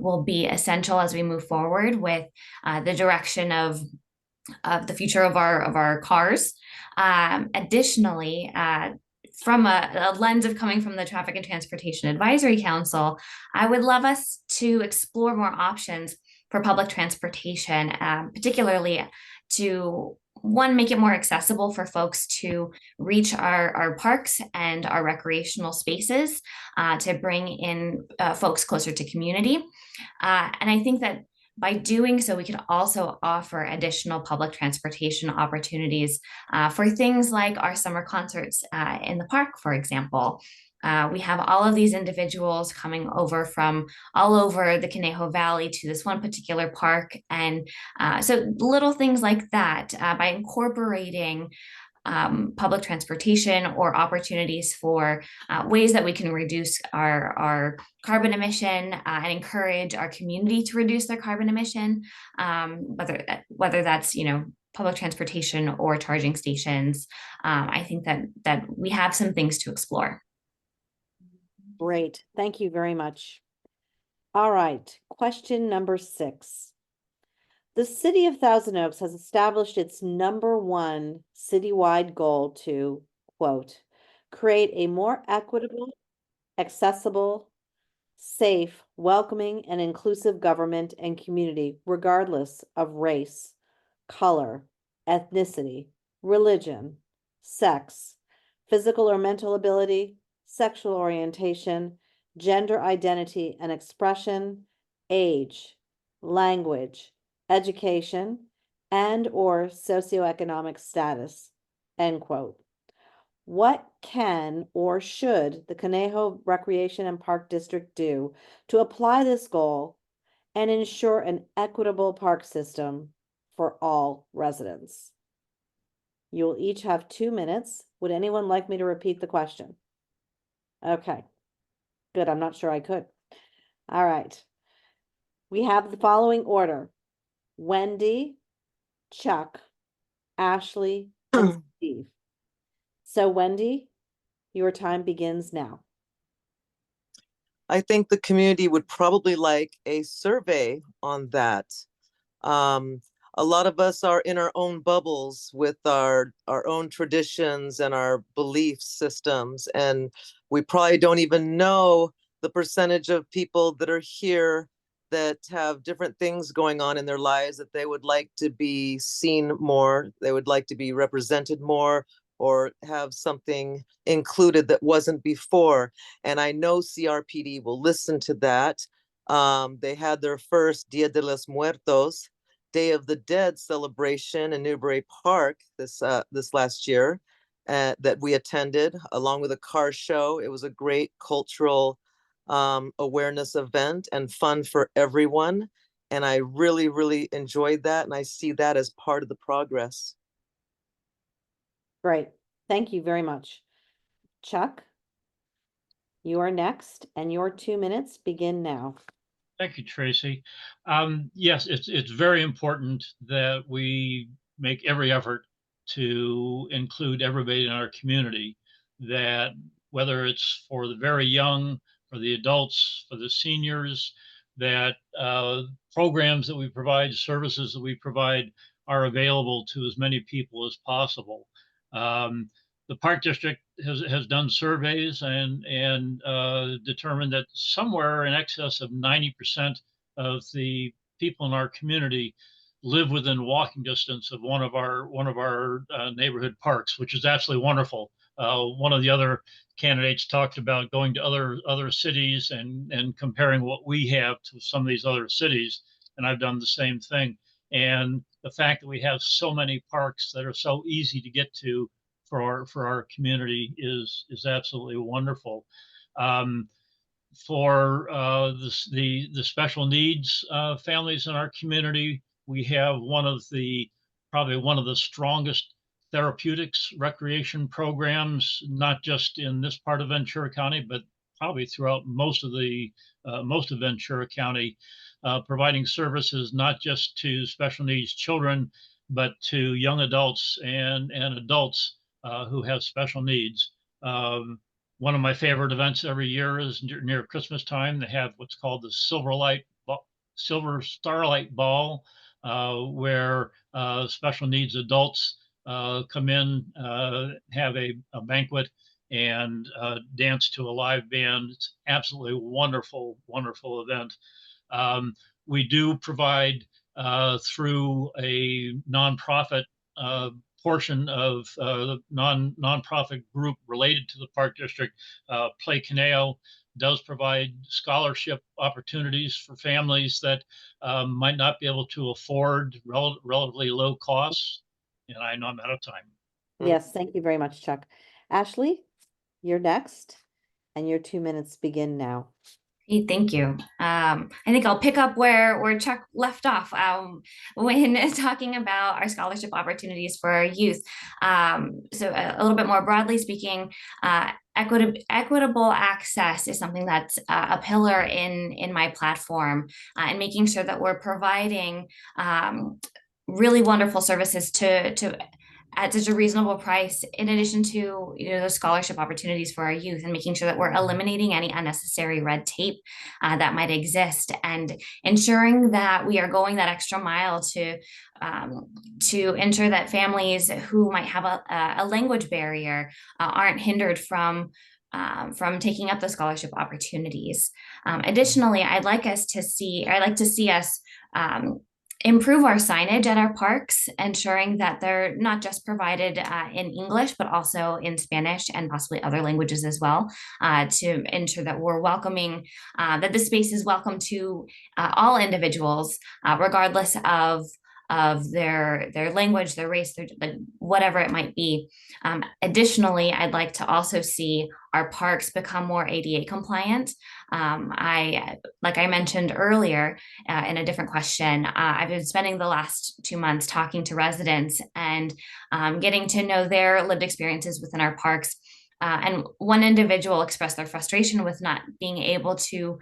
will be essential as we move forward with the direction of the future of our cars. Additionally, from a lens of coming from the Traffic and Transportation Advisory Council, I would love us to explore more options for public transportation, particularly to, one, make it more accessible for folks to reach our parks and our recreational spaces, to bring in folks closer to community. And I think that by doing so, we could also offer additional public transportation opportunities for things like our summer concerts in the park, for example. We have all of these individuals coming over from all over the Conejo Valley to this one particular park. And so little things like that, by incorporating public transportation or opportunities for ways that we can reduce our carbon emission and encourage our community to reduce their carbon emission, whether that's, public transportation or charging stations. I think that we have some things to explore. Great. Thank you very much. All right. Question number 6. The city of Thousand Oaks has established its #1 citywide goal to, quote, create a more equitable, accessible, safe, welcoming, and inclusive government and community, regardless of race, color, ethnicity, religion, sex, physical or mental ability, sexual orientation, gender identity and expression, age, language, education, and or socioeconomic status, end quote. What can or should the Conejo Recreation and Park District do to apply this goal and ensure an equitable park system for all residents? You will each have 2 minutes. Would anyone like me to repeat the question? Okay. Good, I'm not sure I could. All right. We have the following order: Wendy, Chuck, Ashley, and Steve. So Wendy, your time begins now. I think the community would probably like a survey on that. A lot of us are in our own bubbles with our own traditions and our belief systems, and we probably don't even know the percentage of people that are here that have different things going on in their lives that they would like to be seen more, they would like to be represented more, or have something included that wasn't before. And I know CRPD will listen to that. They had their first Dia de los Muertos, Day of the Dead celebration in Newbury Park this last year that we attended, along with a car show. It was a great cultural awareness event and fun for everyone. And I really, really enjoyed that. And I see that as part of the progress. Great. Thank you very much. Chuck, you are next, and your 2 minutes begin now. Thank you, Tracy. Yes, it's very important that we make every effort to include everybody in our community, that whether it's for the very young, for the adults, for the seniors, that programs that we provide, services that we provide are available to as many people as possible. The Park District has done surveys and determined that somewhere in excess of 90% of the people in our community live within walking distance of one of our neighborhood parks, which is absolutely wonderful. One of the other candidates talked about going to other cities and comparing what we have to some of these other cities, and I've done the same thing. And the fact that we have so many parks that are so easy to get to for our community is absolutely wonderful. For the special needs families in our community, we have probably one of the strongest therapeutics recreation programs, not just in this part of Ventura County, but probably throughout most of Ventura County, providing services not just to special needs children, but to young adults and adults who have special needs. One of my favorite events every year is near Christmas time. They have what's called the Silver Starlight Ball, where special needs adults come in, have a banquet, and dance to a live band. It's absolutely wonderful, wonderful event. We do provide through a nonprofit portion of the nonprofit group related to the Park District. Play Conejo does provide scholarship opportunities for families that might not be able to afford relatively low costs. And I know I'm out of time. Yes, thank you very much, Chuck. Ashley, you're next, and your 2 minutes begin now. Thank you. I think I'll pick up where Chuck left off when talking about our scholarship opportunities for our youth. So a little bit more broadly speaking, equitable access is something that's a pillar in my platform, and making sure that we're providing really wonderful services to at such a reasonable price, in addition to those scholarship opportunities for our youth, and making sure that we're eliminating any unnecessary red tape that might exist, and ensuring that we are going that extra mile to ensure that families who might have a language barrier aren't hindered from taking up the scholarship opportunities. Additionally, I'd like to see us improve our signage at our parks, ensuring that they're not just provided in English, but also in Spanish and possibly other languages as well, to ensure that we're welcoming, that the space is welcome to all individuals, regardless of their language, their race, their whatever it might be. Additionally, I'd like to also see our parks become more ADA compliant. Like I mentioned earlier in a different question, I've been spending the last 2 months talking to residents and getting to know their lived experiences within our parks. And one individual expressed their frustration with not being able to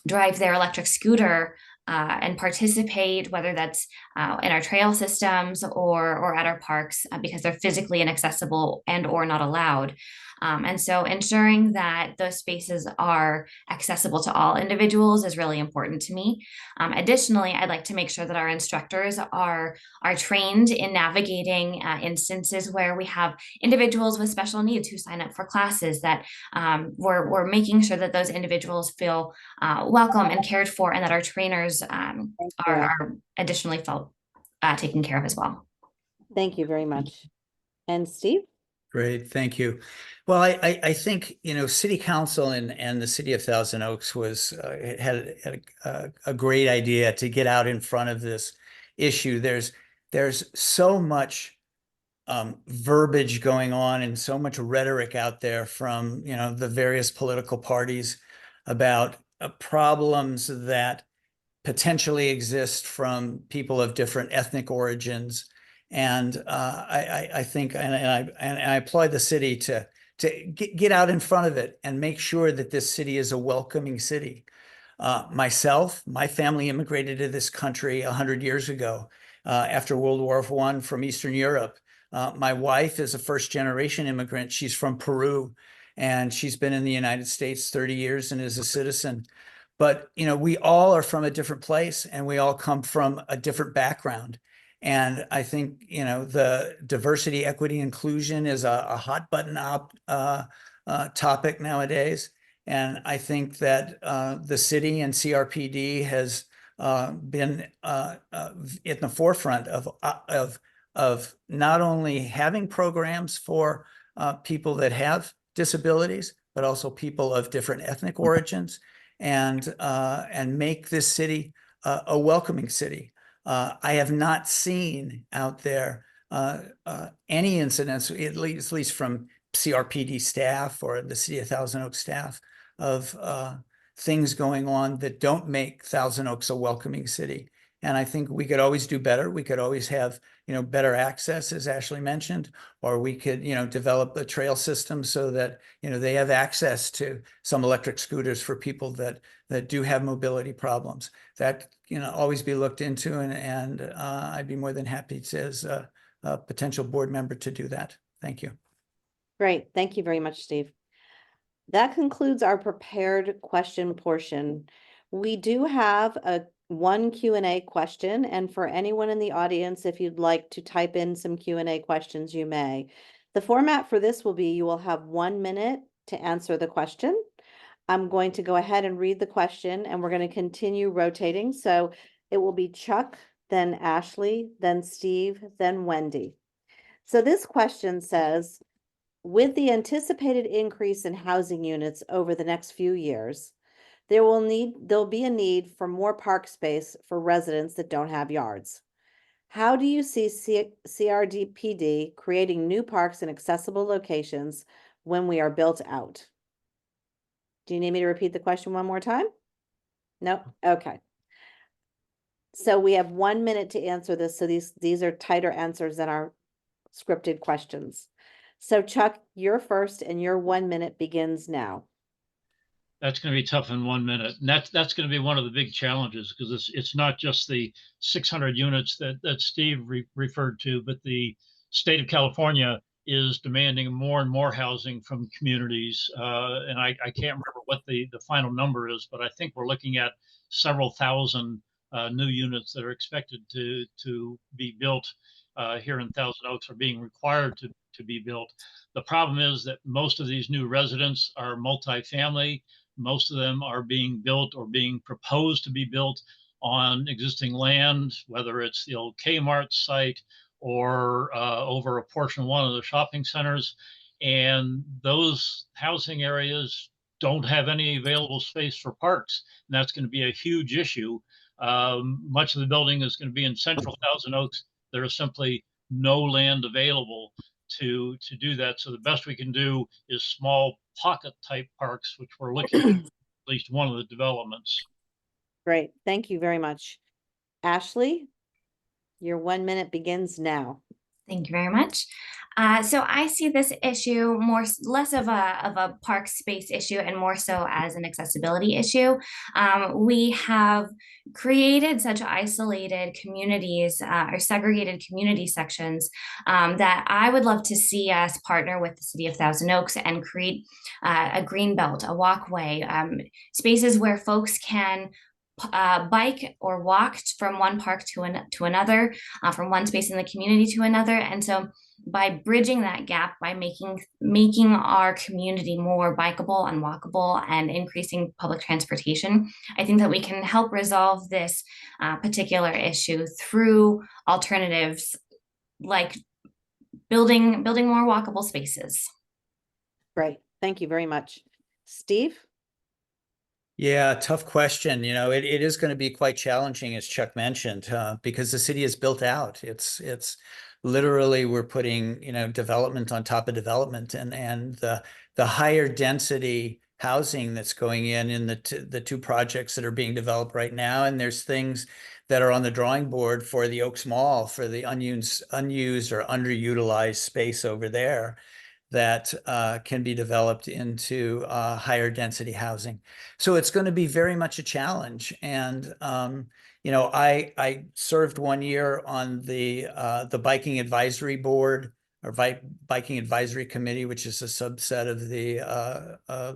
drive their electric scooter and participate, whether that's in our trail systems or at our parks, because they're physically inaccessible and or not allowed. And so ensuring that those spaces are accessible to all individuals is really important to me. Additionally, I'd like to make sure that our instructors are trained in navigating instances where we have individuals with special needs who sign up for classes, that we're making sure that those individuals feel welcome and cared for, and that our trainers are additionally felt taken care of as well. Thank you very much. And Steve? Great, thank you. Well, I think, you know, City Council and the City of Thousand Oaks had a great idea to get out in front of this issue. There's so much verbiage going on and so much rhetoric out there from, you know, the various political parties about problems that potentially exist from people of different ethnic origins. And I think, and I applaud the city to get out in front of it and make sure that this city is a welcoming city. My family immigrated to this country 100 years ago after World War I from Eastern Europe. My wife is a first-generation immigrant. She's from Peru, and she's been in the United States 30 years and is a citizen. But, you know, we all are from a different place, and we all come from a different background. And I think, you know, the diversity, equity, inclusion is a hot button topic nowadays. And I think that the city and CRPD has been in the forefront of not only having programs for people that have disabilities, but also people of different ethnic origins, and make this city a welcoming city. I have not seen out there any incidents, at least from CRPD staff or the City of Thousand Oaks staff, of things going on that don't make Thousand Oaks a welcoming city. And I think we could always do better. We could always have, you know, better access, as Ashley mentioned, or we could, you know, develop a trail system so that, you know, they have access to some electric scooters for people that do have mobility problems. That, you know, always be looked into, and I'd be more than happy to, as a potential board member, to do that. Thank you. Great. Thank you very much, Steve. That concludes our prepared question portion. We do have one Q&A question, and for anyone in the audience, if you'd like to type in some Q&A questions, you may. The format for this will be, you will have 1 minute to answer the question. I'm going to go ahead and read the question, and we're going to continue rotating. So it will be Chuck, then Ashley, then Steve, then Wendy. So this question says, with the anticipated increase in housing units over the next few years, there'll be a need for more park space for residents that don't have yards. How do you see CRDPD creating new parks in accessible locations when we are built out? Do you need me to repeat the question one more time? No? Okay. So we have 1 minute to answer this. So these are tighter answers than our scripted questions. So Chuck, you're first, and your 1 minute begins now. That's going to be tough in 1 minute. And that's going to be one of the big challenges, because it's not just the 600 units that Steve referred to, but the state of California is demanding more and more housing from communities. And I can't remember what the final number is, but I think we're looking at several thousand new units that are expected to be built here in Thousand Oaks, are being required to be built. The problem is that most of these new residents are multifamily. Most of them are being built or being proposed to be built on existing land, whether it's the old Kmart site or over a portion of one of the shopping centers. And those housing areas don't have any available space for parks. And that's going to be a huge issue. Much of the building is going to be in central Thousand Oaks. There is simply no land available to do that. So the best we can do is small pocket type parks, which we're looking at least one of the developments. Great. Thank you very much. Ashley, your 1 minute begins now. Thank you very much. So I see this issue less of a park space issue and more so as an accessibility issue. We have created such isolated communities or segregated community sections that I would love to see us partner with the City of Thousand Oaks and create a green belt, a walkway, spaces where folks can bike or walk from one park to another, from one space in the community to another. And so by bridging that gap, by making our community more bikeable and walkable and increasing public transportation, I think that we can help resolve this particular issue through alternatives like building more walkable spaces. Great. Thank you very much. Steve? Yeah, tough question. You know, it is going to be quite challenging, as Chuck mentioned, because the city is built out. It's literally we're putting, you know, development on top of development, and the higher density housing that's going in the two projects that are being developed right now, and there's things that are on the drawing board for the Oaks Mall for the unused or underutilized space over there that can be developed into higher density housing. So it's going to be very much a challenge. And you know, I served 1 year on the Biking Advisory Board or Biking Advisory Committee, which is a subset of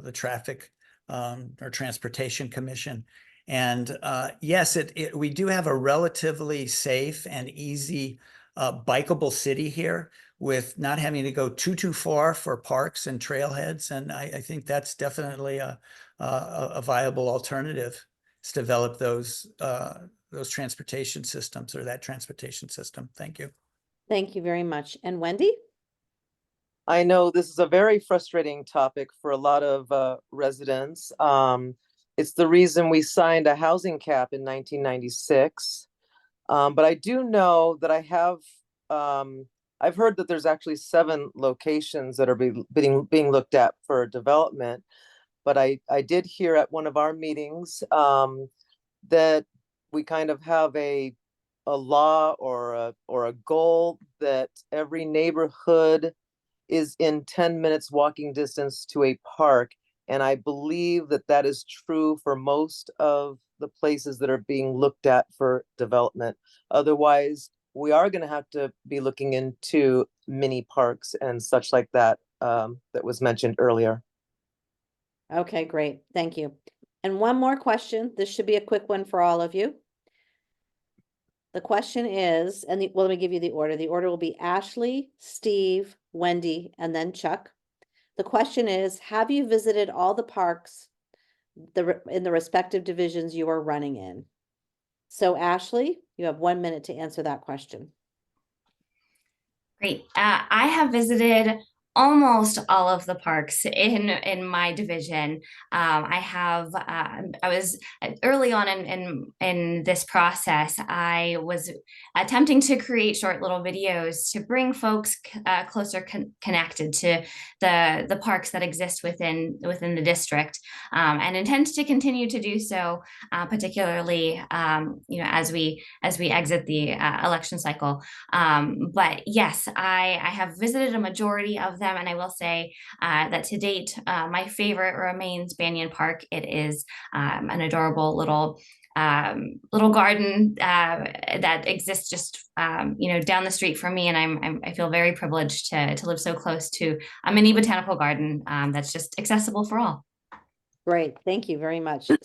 the Traffic or Transportation Commission. And yes, we do have a relatively safe and easy bikeable city here, with not having to go too far for parks and trailheads. And I think that's definitely a viable alternative, to develop those transportation systems, or that transportation system. Thank you. Thank you very much. And Wendy? I know this is a very frustrating topic for a lot of residents. It's the reason we signed a housing cap in 1996. But I do know that I've heard that there's actually 7 locations that are being looked at for development. But I did hear at one of our meetings that we kind of have a law or a goal that every neighborhood is in 10 minutes walking distance to a park. And I believe that that is true for most of the places that are being looked at for development. Otherwise, we are going to have to be looking into mini parks and such like that, that was mentioned earlier. Okay, great. Thank you. And one more question. This should be a quick one for all of you. The question is, well, let me give you the order. The order will be Ashley, Steve, Wendy, and then Chuck. The question is, have you visited all the parks in the respective divisions you are running in? So Ashley, you have 1 minute to answer that question. Great. I have visited almost all of the parks in my division. I was early on in this process. I was attempting to create short little videos to bring folks closer connected to the parks that exist within the district, and intend to continue to do so, particularly you know, as we exit the election cycle. But yes, I have visited a majority of them, and I will say that to date, my favorite remains Banyan Park. It is an adorable little garden that exists just you know, down the street from me, and I feel very privileged to live so close to a mini botanical garden that's just accessible for all. Great, thank you very much. I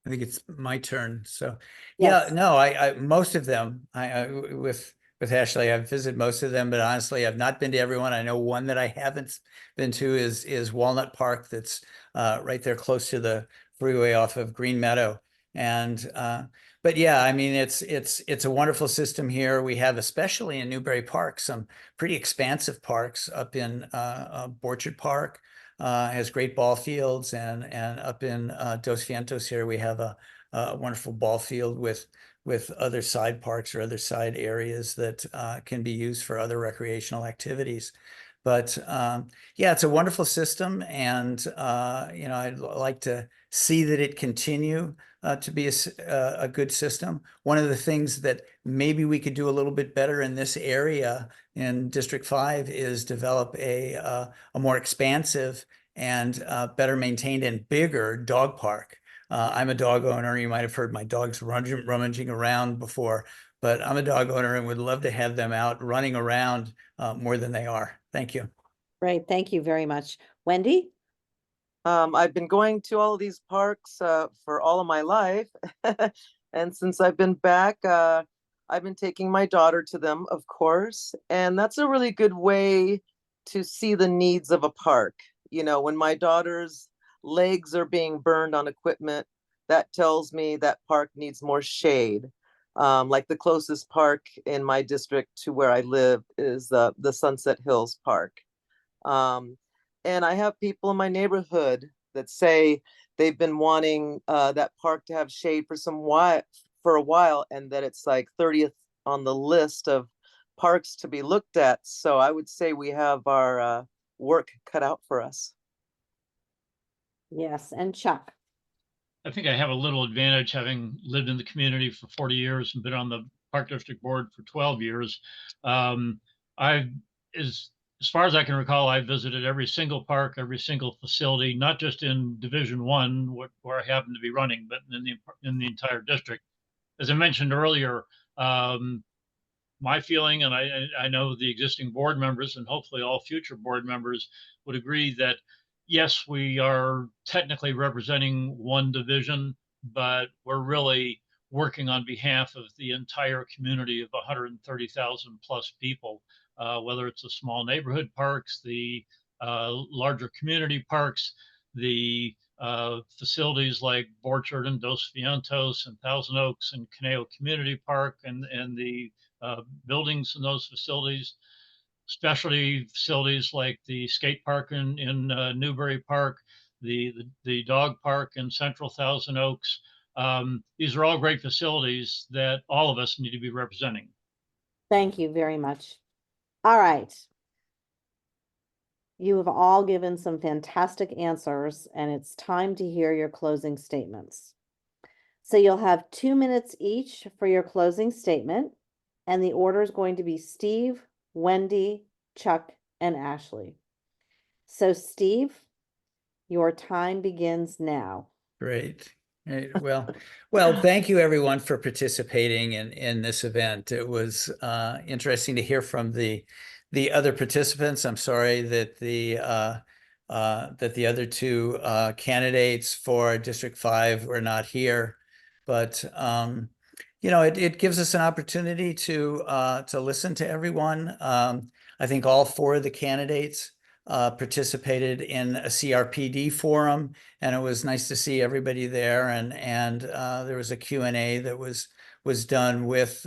think it's my turn. So Yes. yeah, no, I most of them, with Ashley, I've visited most of them, but honestly, I've not been to everyone. I know one that I haven't been to is Walnut Park. That's right there close to the freeway off of Green Meadow. And but yeah, I mean, it's a wonderful system here. We have, especially in Newbury Park, some pretty expansive parks up in Orchard Park. Has great ball fields, and up in Dos Vientos here we have a wonderful ball field with other side parks or other side areas that can be used for other recreational activities. But yeah, it's a wonderful system, and you know, I'd like to see that it continue. to be a good system. One of the things that maybe we could do a little bit better in this area in District 5 is develop a more expansive and better maintained and bigger dog park. I'm a dog owner. You might have heard my dogs rummaging around before, but I'm a dog owner and would love to have them out running around more than they are. Thank you. Great, thank you very much. Wendy? I've been going to all of these parks for all of my life. And since I've been back, I've been taking my daughter to them, of course. And that's a really good way to see the needs of a park. You know, when my daughter's legs are being burned on equipment, that tells me that park needs more shade. Like the closest park in my district to where I live is the Sunset Hills Park. And I have people in my neighborhood that say they've been wanting that park to have shade for a while, and that it's like 30th on the list of parks to be looked at. So I would say we have our work cut out for us. Yes, and Chuck? I think I have a little advantage having lived in the community for 40 years and been on the Park District Board for 12 years. I've, as far as I can recall, I visited every single park, every single facility, not just in Division 1, where I happen to be running, but in the entire district. As I mentioned earlier, my feeling, and I know the existing board members and hopefully all future board members would agree that yes, we are technically representing one division, but we're really working on behalf of the entire community of 130,000 plus people, whether it's the small neighborhood parks, the larger community parks, the facilities like Borchard and Dos Vientos and Thousand Oaks and Conejo Community Park and the buildings in those facilities, specialty facilities like the skate park in Newbury Park, the dog park in Central Thousand Oaks. These are all great facilities that all of us need to be representing. Thank you very much. All right. You have all given some fantastic answers, and it's time to hear your closing statements. So you'll have 2 minutes each for your closing statement, and the order is going to be Steve, Wendy, Chuck, and Ashley. So Steve, your time begins now. Great. Well, thank you everyone for participating in this event. It was interesting to hear from the other participants. I'm sorry that the other two candidates for District 5 were not here, but it gives us an opportunity to listen to everyone. I think all four of the candidates participated in a CRPD forum, and it was nice to see everybody there. And there was a Q&A that was done with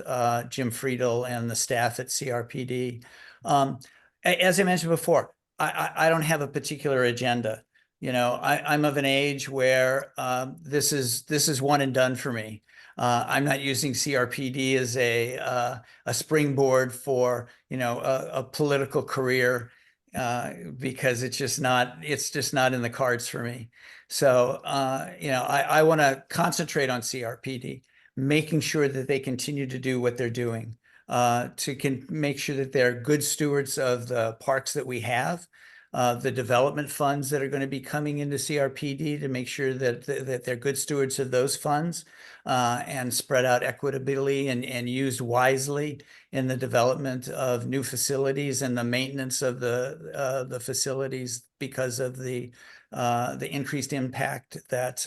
Jim Friedel and the staff at CRPD. As I mentioned before, I don't have a particular agenda. I'm of an age where this is one and done for me. I'm not using CRPD as a springboard for a political career because it's just not in the cards for me. So I want to concentrate on CRPD, making sure that they continue to do what they're doing, make sure that they're good stewards of the parks that we have. The development funds that are going to be coming into CRPD, to make sure that they're good stewards of those funds and spread out equitably and used wisely in the development of new facilities and the maintenance of the facilities, because of the increased impact that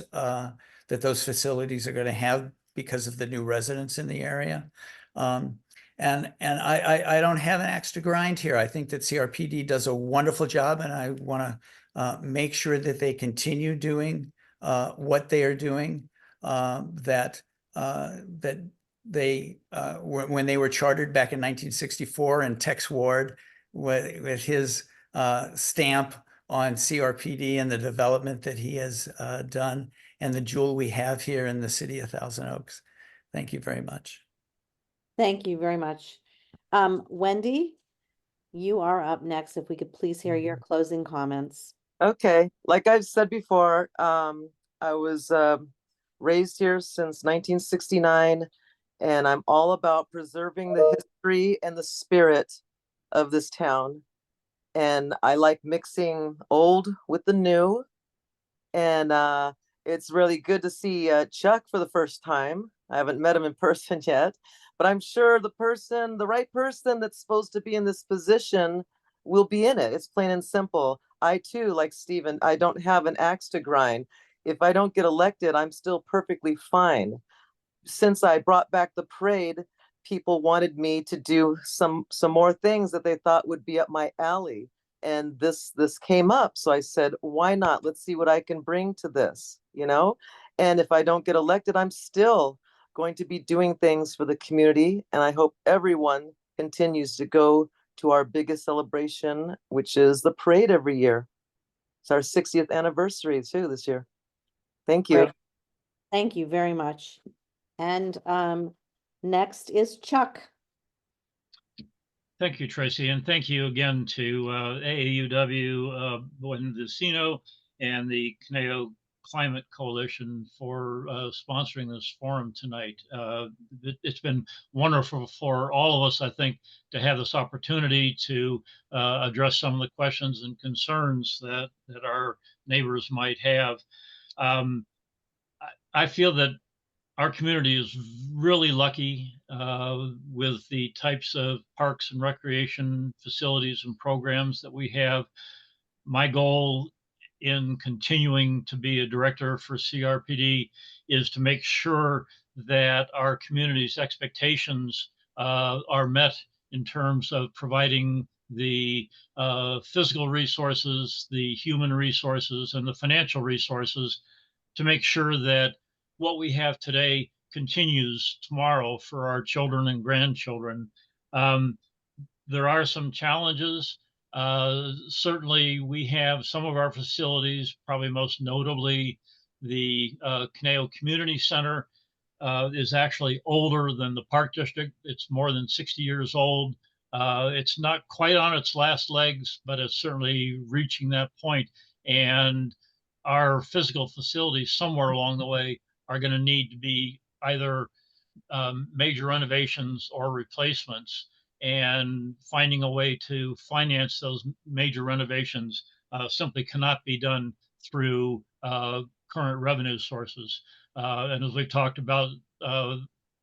those facilities are going to have because of the new residents in the area. And I don't have an axe to grind here. I think that CRPD does a wonderful job, and I want to make sure that they continue doing what they are doing. That they when they were chartered back in 1964, and Tex Ward with his stamp on CRPD and the development that he has done, and the jewel we have here in the city of Thousand Oaks. Thank you very much. Thank you very much. Wendy, you are up next. If we could please hear your closing comments. Okay, like I've said before, I was raised here since 1969, and I'm all about preserving the history and the spirit of this town. And I like mixing old with the new. And it's really good to see Chuck for the first time. I haven't met him in person yet, but I'm sure the right person that's supposed to be in this position will be in it. It's plain and simple. I too, like Stephen, I don't have an axe to grind. If I don't get elected, I'm still perfectly fine. Since I brought back the parade, people wanted me to do some more things that they thought would be up my alley. And this came up. So I said, why not? Let's see what I can bring to this, you know? And if I don't get elected, I'm still going to be doing things for the community. And I hope everyone continues to go to our biggest celebration, which is the parade every year. It's our 60th anniversary too this year. Thank you. Great. Thank you very much. And next is Chuck. Thank you, Tracy, and thank you again to AAUW, Buenos and the Conejo Climate Coalition for sponsoring this forum tonight. It's been wonderful for all of us, I think, to have this opportunity to address some of the questions and concerns that our neighbors might have. I feel that our community is really lucky with the types of parks and recreation facilities and programs that we have. My goal in continuing to be a director for CRPD is to make sure that our community's expectations are met in terms of providing the physical resources, the human resources, and the financial resources to make sure that what we have today continues tomorrow for our children and grandchildren. There are some challenges. Certainly, we have some of our facilities, probably most notably the Conejo Community Center, is actually older than the Park District. It's more than 60 years old. It's not quite on its last legs, but it's certainly reaching that point. And our physical facilities somewhere along the way are going to need to be either major renovations or replacements, and finding a way to finance those major renovations simply cannot be done through current revenue sources. And as we've talked about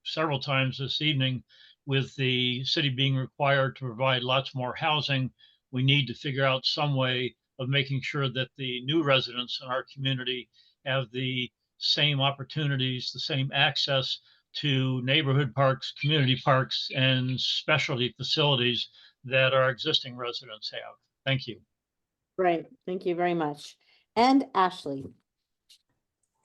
several times this evening, with the city being required to provide lots more housing, we need to figure out some way of making sure that the new residents in our community have the same opportunities, the same access to neighborhood parks, community parks, and specialty facilities that our existing residents have. Thank you. Great. Thank you very much. And Ashley.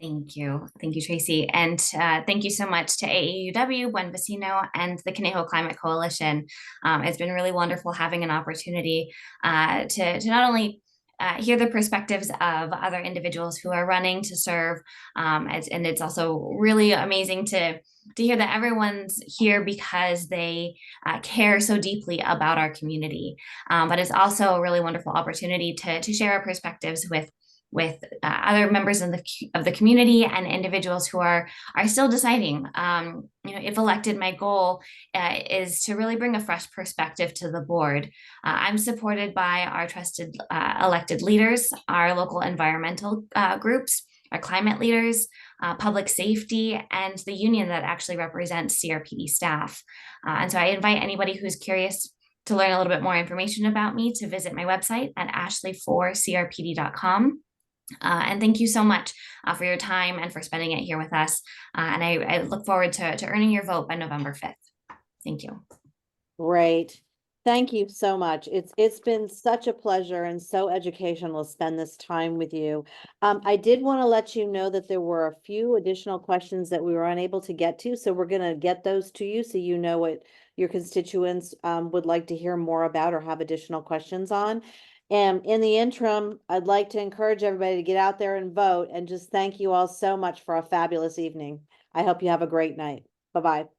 Thank you. Thank you, Tracy. And thank you so much to AAUW, Buen Vecino, and the Conejo Climate Coalition. It's been really wonderful having an opportunity to not only hear the perspectives of other individuals who are running to serve, and it's also really amazing to hear that everyone's here because they care so deeply about our community. But it's also a really wonderful opportunity to share our perspectives with other members of the community and individuals who are still deciding. If elected, my goal is to really bring a fresh perspective to the board. I'm supported by our trusted elected leaders, our local environmental groups, our climate leaders, public safety, and the union that actually represents CRPD staff. And so I invite anybody who's curious to learn a little bit more information about me to visit my website at ashley4crpd.com. And thank you so much for your time and for spending it here with us. And I look forward to earning your vote by November 5th. Thank you. Great. Thank you so much. It's been such a pleasure and so educational to spend this time with you. I did want to let you know that there were a few additional questions that we were unable to get to. So we're going to get those to you so you know what your constituents would like to hear more about or have additional questions on. And in the interim, I'd like to encourage everybody to get out there and vote, and just thank you all so much for a fabulous evening. I hope you have a great night. Bye-bye.